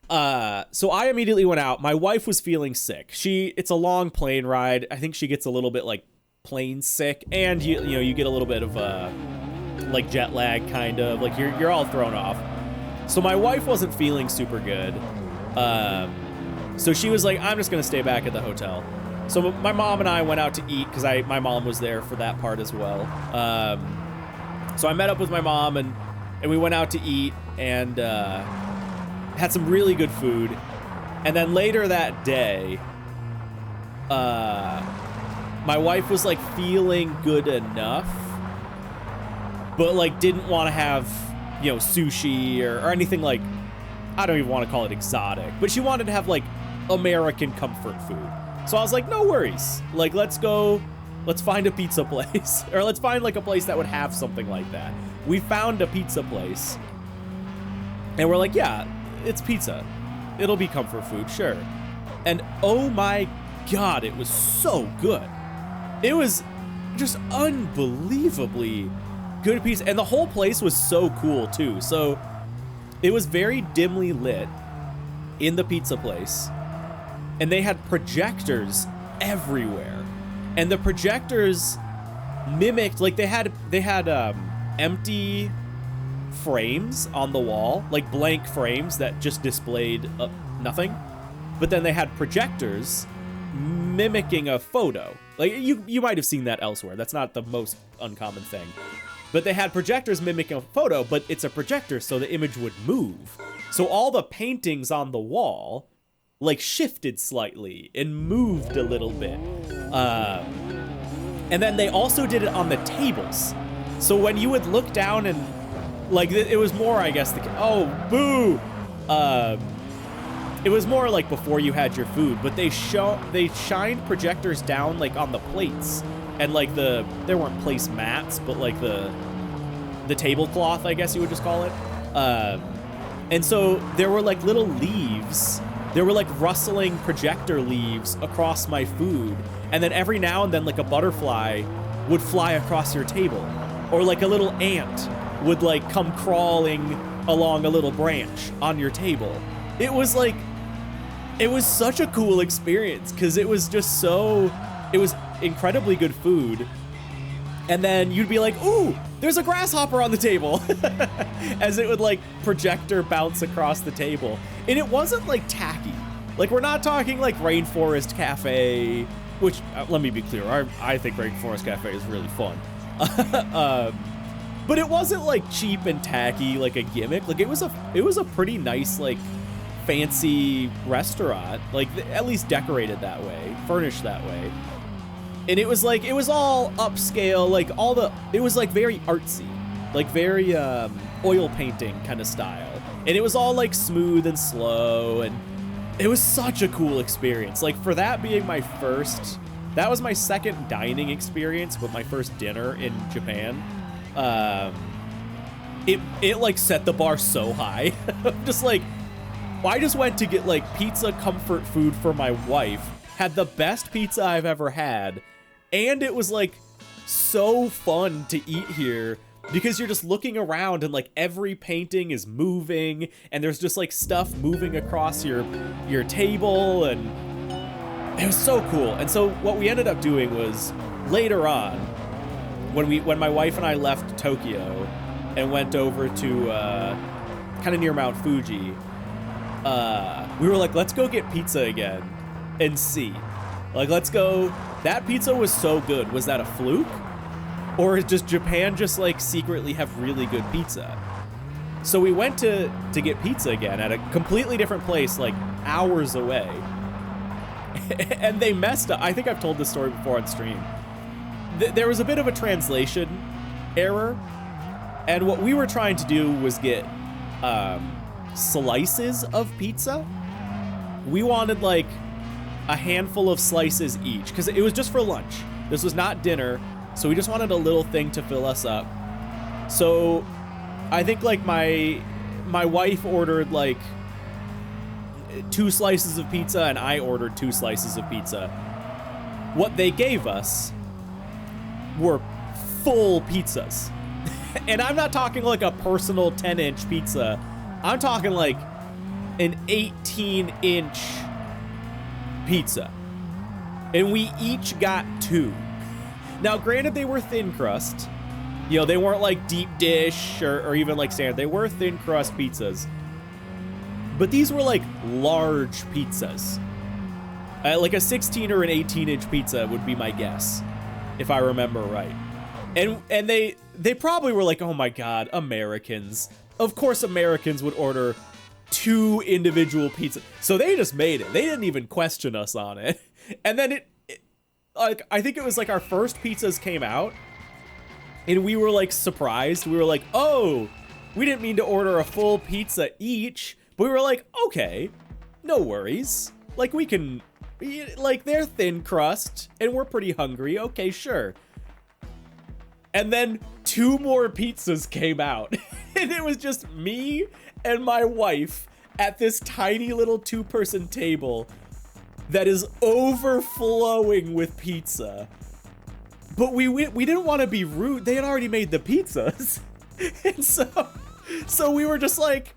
So I immediately went out. My wife was feeling sick. It's a long plane ride. I think she gets a little bit like plane sick, and you get a little bit of like jet lag, kind of like you're all thrown off. So my wife wasn't feeling super good. So she was like, I'm just gonna stay back at the hotel. So my mom and I went out to eat because my mom was there for that part as well. So I met up with my mom and we went out to eat and had some really good food. And then later that day, my wife was like feeling good enough, but like didn't want to have sushi or anything like, I don't even want to call it exotic, but she wanted to have like American comfort food. So I was like, no worries. Like, let's find a pizza place or let's find like a place that would have something like that. We found a pizza place and we're like, yeah, it's pizza. It'll be comfort food, sure. And oh my God, it was so good. It was just unbelievably good pizza. And the whole place was so cool too. So it was very dimly lit in the pizza place. And they had projectors everywhere. And the projectors mimicked, like they had empty frames on the wall, like blank frames that just displayed nothing. But then they had projectors mimicking a photo. Like you might have seen that elsewhere. That's not the most uncommon thing. But they had projectors mimicking a photo, but it's a projector, so the image would move. So all the paintings on the wall like shifted slightly and moved a little bit. And then they also did it on the tables. So when you would look down and like it was more, I guess, oh, boo. It was more like before you had your food, but they shined projectors down like on the plates and like there weren't place mats, but like the tablecloth, I guess you would just call it. And so there were like little leaves. There were like rustling projector leaves across my food. And then every now and then like a butterfly would fly across your table. Or like a little ant would like come crawling along a little branch on your table. It was such a cool experience because it was incredibly good food. And then you'd be like, ooh, there's a grasshopper on the table as it would like projector bounce across the table. And it wasn't like tacky. Like we're not talking like Rainforest Cafe, which let me be clear. I think Rainforest Cafe is really fun. But it wasn't like cheap and tacky, like a gimmick. Like it was a pretty nice, like fancy restaurant, like at least decorated that way, furnished that way. And it was all upscale, like it was like very artsy, like very oil painting kind of style. And it was all like smooth and slow, and it was such a cool experience. Like for that being that was my second dining experience, but my first dinner in Japan. It like set the bar so high. Just like, I just went to get like pizza comfort food for my wife, had the best pizza I've ever had, and it was like so fun to eat here because you're just looking around and like every painting is moving and there's just like stuff moving across your table, and it was so cool. And so what we ended up doing was later on, when my wife and I left Tokyo and went over to kind of near Mount Fuji, we were like, let's go get pizza again and see. Like, let's go. That pizza was so good. Was that a fluke? Or does Japan just like secretly have really good pizza? So we went to get pizza again at a completely different place, like hours away. And they messed up. I think I've told this story before on stream. There was a bit of a translation error. And what we were trying to do was get slices of pizza. We wanted like a handful of slices each because it was just for lunch. This was not dinner, so we just wanted a little thing to fill us up. So I think like my wife ordered like 2 slices of pizza and I ordered 2 slices of pizza. What they gave us were full pizzas. And I'm not talking like a personal 10-inch pizza. I'm talking like an 18-inch pizza. And we each got 2. Now, granted, they were thin crust. You know, they weren't like deep dish or even like standard. They were thin crust pizzas. But these were like large pizzas. Like a 16 or an 18-inch pizza would be my guess, if I remember right. And they probably were like, oh my God, Americans. Of course Americans would order 2 individual pizzas. So they just made it. They didn't even question us on it. And then like, I think it was like our first pizzas came out and we were like surprised. We were like, oh, we didn't mean to order a full pizza each, but we were like, okay, no worries. Like, we can, like, they're thin crust, and we're pretty hungry. Okay, sure. And then 2 more pizzas came out, and it was just me and my wife at this tiny little 2-person table that is overflowing with pizza. But we didn't want to be rude. They had already made the pizzas. And so we were just like,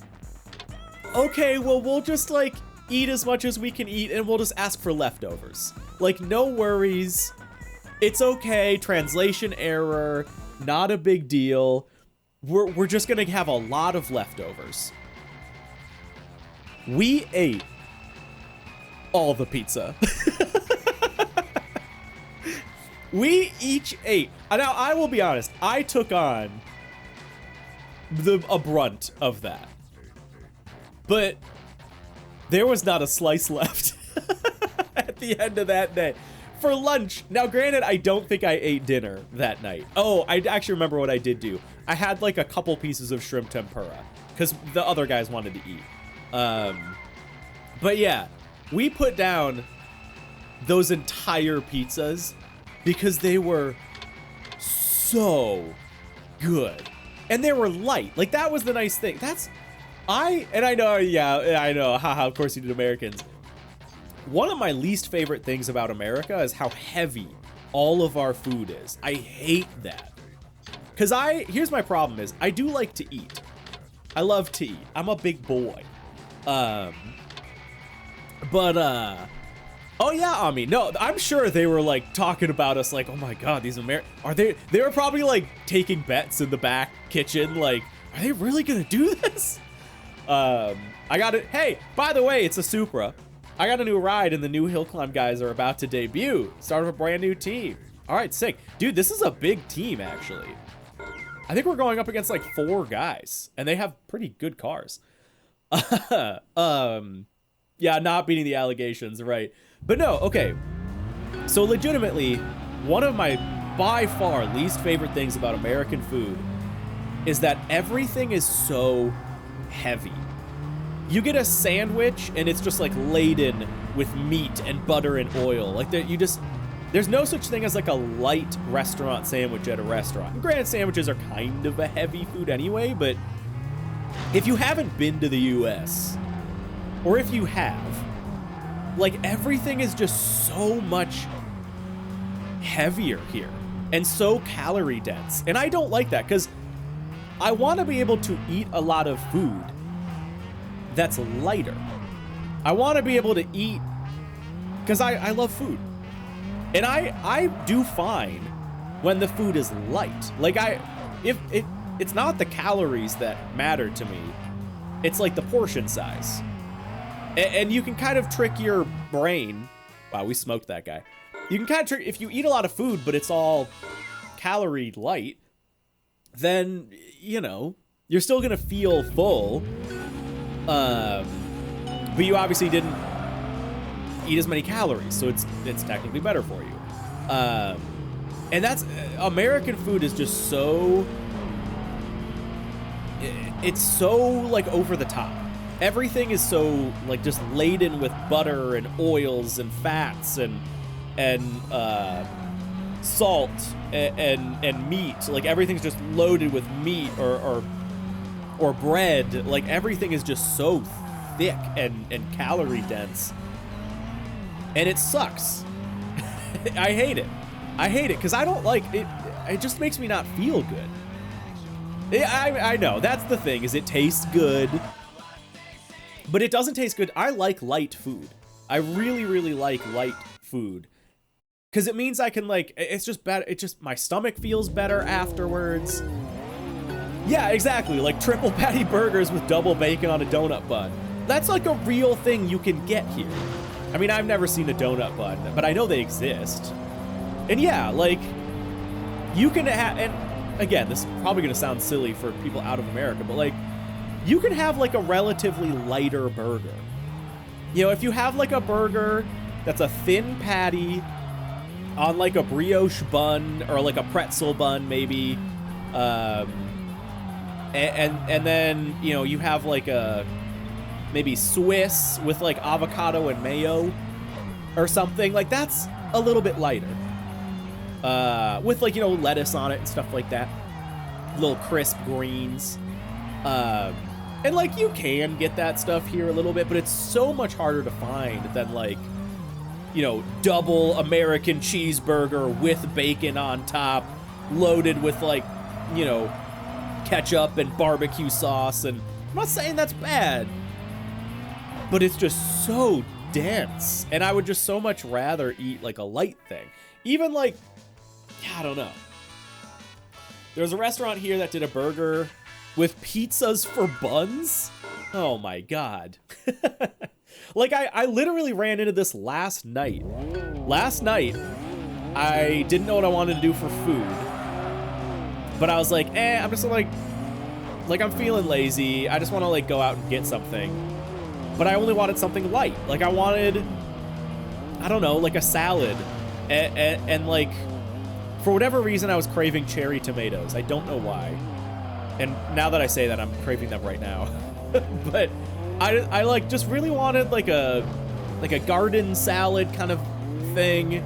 okay, well, we'll just like eat as much as we can eat and we'll just ask for leftovers. Like, no worries. It's okay. Translation error. Not a big deal. We're just going to have a lot of leftovers. We ate all the pizza. We each ate. Now, I will be honest. I took on a brunt of that. But there was not a slice left at the end of that day. For lunch, now granted, I don't think I ate dinner that night. Oh, I actually remember what I did do. I had like a couple pieces of shrimp tempura because the other guys wanted to eat. But yeah, we put down those entire pizzas because they were so good. And they were light. Like, that was the nice thing. I know, yeah, I know, haha, of course you did Americans. One of my least favorite things about America is how heavy all of our food is. I hate that. Because here's my problem is, I do like to eat. I love to eat. I'm a big boy. Oh yeah, Ami. No, I'm sure they were like talking about us like, oh my god, these they were probably like taking bets in the back kitchen, like, are they really gonna do this? I got it. Hey, by the way, it's a Supra. I got a new ride and the new hill climb guys are about to debut. Start of a brand new team. All right, sick. Dude, this is a big team actually. I think we're going up against like 4 guys and they have pretty good cars. Yeah, not beating the allegations, right? But no, okay. So legitimately, one of my by far least favorite things about American food is that everything is so heavy. You get a sandwich and it's just like laden with meat and butter and oil. Like there's no such thing as like a light restaurant sandwich at a restaurant. And granted, sandwiches are kind of a heavy food anyway, but if you haven't been to the US, or if you have, like, everything is just so much heavier here and so calorie dense. And I don't like that because I want to be able to eat a lot of food that's lighter. I want to be able to eat because I love food. And I do fine when the food is light. Like, it's not the calories that matter to me. It's like the portion size. And you can kind of trick your brain. Wow, we smoked that guy. You can kind of trick, if you eat a lot of food, but it's all calorie light, then, you know, you're still gonna feel full. But you obviously didn't eat as many calories, so it's technically better for you. And that's, American food is just so, it's so, like, over the top. Everything is so, like, just laden with butter and oils and fats and salt and meat. Like, everything's just loaded with meat or bread. Like, everything is just so thick and calorie dense. And it sucks. I hate it. I hate it because I don't like it. It just makes me not feel good. I know, that's the thing, is it tastes good. But it doesn't taste good. I like light food. I really, really like light food. Because it means I can, like, it's just better. It just, my stomach feels better afterwards. Yeah, exactly. Like triple patty burgers with double bacon on a donut bun. That's like a real thing you can get here. I mean, I've never seen a donut bun, but I know they exist. And yeah, like, you can have, and again, this is probably going to sound silly for people out of America, but like, you can have like a relatively lighter burger. You know, if you have like a burger that's a thin patty on like a brioche bun or like a pretzel bun maybe, and and then, you know, you have like a maybe Swiss with like avocado and mayo or something. Like that's a little bit lighter. With like, you know, lettuce on it and stuff like that. Little crisp greens. And like you can get that stuff here a little bit, but it's so much harder to find than like, you know, double American cheeseburger with bacon on top, loaded with like, you know, ketchup and barbecue sauce. And I'm not saying that's bad, but it's just so dense. And I would just so much rather eat like a light thing. Even like, I don't know. There's a restaurant here that did a burger with pizzas for buns. Oh my God. Like I literally ran into this last night. Last night, I didn't know what I wanted to do for food. But I was like, I'm just like I'm feeling lazy. I just want to like go out and get something. But I only wanted something light. Like I wanted, I don't know, like a salad. And like, for whatever reason, I was craving cherry tomatoes. I don't know why. And now that I say that, I'm craving them right now. But I like just really wanted like a garden salad kind of thing.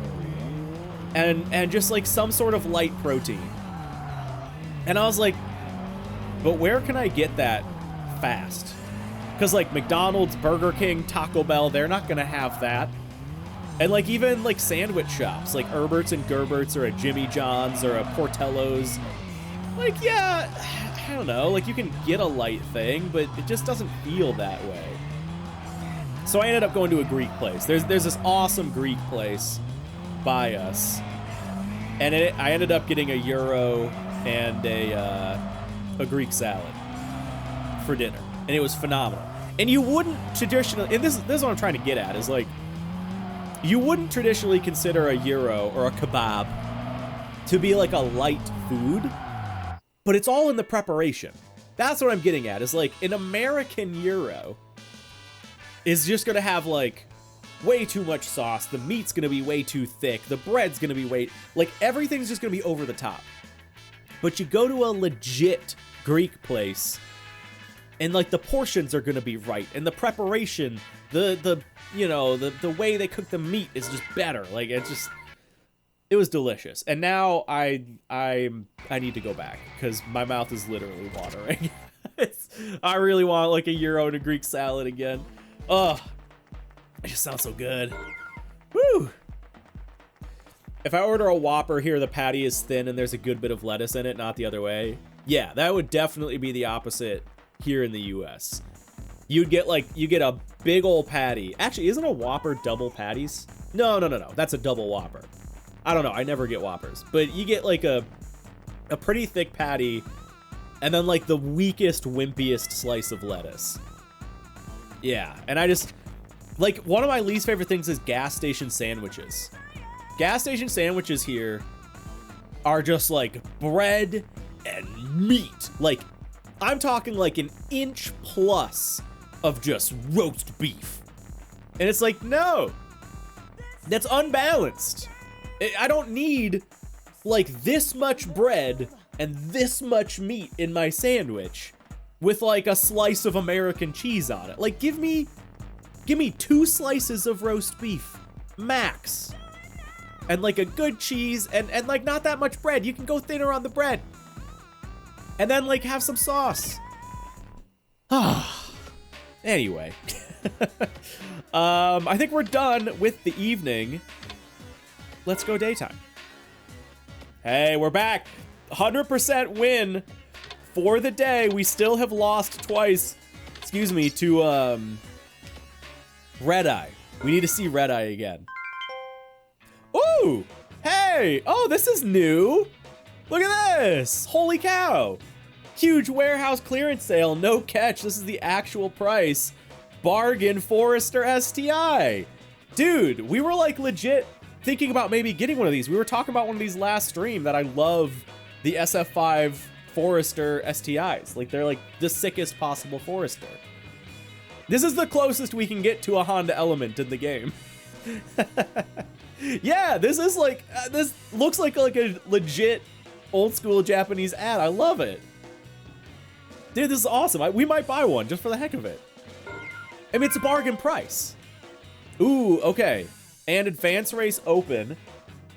And just like some sort of light protein. And I was like, but where can I get that fast? Because like McDonald's, Burger King, Taco Bell, they're not gonna have that. And like even like sandwich shops, like Herbert's and Gerbert's or a Jimmy John's or a Portillo's, like, yeah, I don't know, like you can get a light thing, but it just doesn't feel that way. So I ended up going to a Greek place. There's this awesome Greek place by us, and I ended up getting a gyro and a Greek salad for dinner, and it was phenomenal. And you wouldn't traditionally, and this is what I'm trying to get at, is like, you wouldn't traditionally consider a gyro or a kebab to be like a light food, but it's all in the preparation. That's what I'm getting at, is like an American gyro is just gonna have like way too much sauce, the meat's gonna be way too thick, the bread's gonna be way, like everything's just gonna be over the top. But you go to a legit Greek place and like the portions are gonna be right, and the preparation, the you know, the way they cook the meat is just better. Like it was delicious. And now I need to go back because my mouth is literally watering. I really want like a gyro and a Greek salad again. Oh, it just sounds so good. Woo! If I order a Whopper here, the patty is thin and there's a good bit of lettuce in it, not the other way. Yeah, that would definitely be the opposite here in the US. You get a big old patty. Actually, isn't a Whopper double patties? No. That's a double Whopper. I don't know. I never get Whoppers. But you get like a pretty thick patty and then like the weakest, wimpiest slice of lettuce. Yeah, and I just, like, one of my least favorite things is gas station sandwiches. Gas station sandwiches here are just like bread and meat. Like, I'm talking like an inch plus of just roast beef. And it's like, no, that's unbalanced. I don't need like this much bread and this much meat in my sandwich with like a slice of American cheese on it. Like, give me 2 slices of roast beef max, and like a good cheese, and like not that much bread. You can go thinner on the bread, and then like have some sauce. Anyway, I think we're done with the evening. Let's go daytime. Hey, we're back. 100% win for the day. We still have lost twice, excuse me, to Red Eye. We need to see Red Eye again. Ooh, hey, oh, this is new. Look at this, holy cow. Huge warehouse clearance sale, no catch. This is the actual price. Bargain Forester STI. Dude, we were like legit thinking about maybe getting one of these. We were talking about one of these last stream, that I love the SF5 Forester STIs. Like, they're like the sickest possible Forester. This is the closest we can get to a Honda Element in the game. Yeah, this is like, this looks like a legit old school Japanese ad. I love it. Dude, this is awesome. We might buy one just for the heck of it. I mean, it's a bargain price. Ooh, okay. And Advanced Race Open,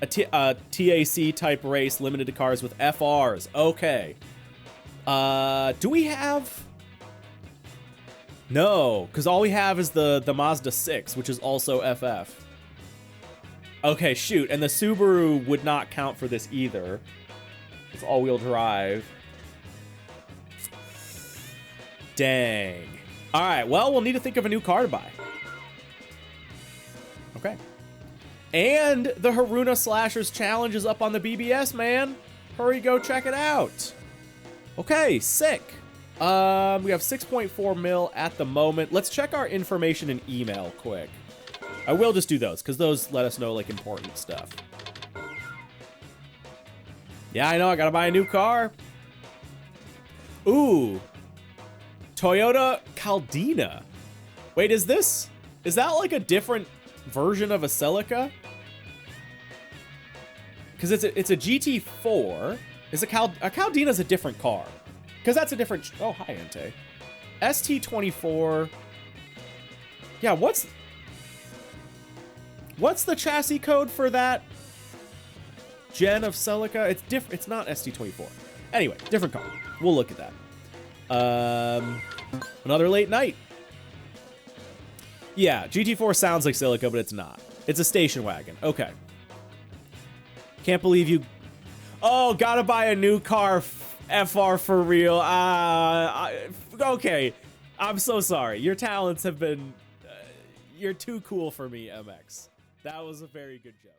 a TAC type race limited to cars with FRs. Okay. Do we have? No, because all we have is the Mazda 6, which is also FF. Okay, shoot. And the Subaru would not count for this either. It's all-wheel drive. Dang. All right, well, we'll need to think of a new car to buy. Okay. And the Haruna Slashers Challenge is up on the BBS, man. Hurry, go check it out. Okay, sick. We have 6.4 mil at the moment. Let's check our information and email quick. I will just do those, because those let us know, like, important stuff. Yeah, I know, I gotta buy a new car. Ooh. Toyota Caldina. Wait, is that like a different version of a Celica? Because it's a GT4. A Caldina's a different car. Because that's a different... Oh, hi, Ente. ST24. Yeah, what's the chassis code for that gen of Celica? It's different. It's not ST24. Anyway, different car. We'll look at that. Another late night. Yeah, GT4 sounds like Celica, but it's not. It's a station wagon. Okay. Can't believe you... Oh, gotta buy a new car, FR for real. Okay. I'm so sorry. Your talents have been... you're too cool for me, MX. That was a very good joke.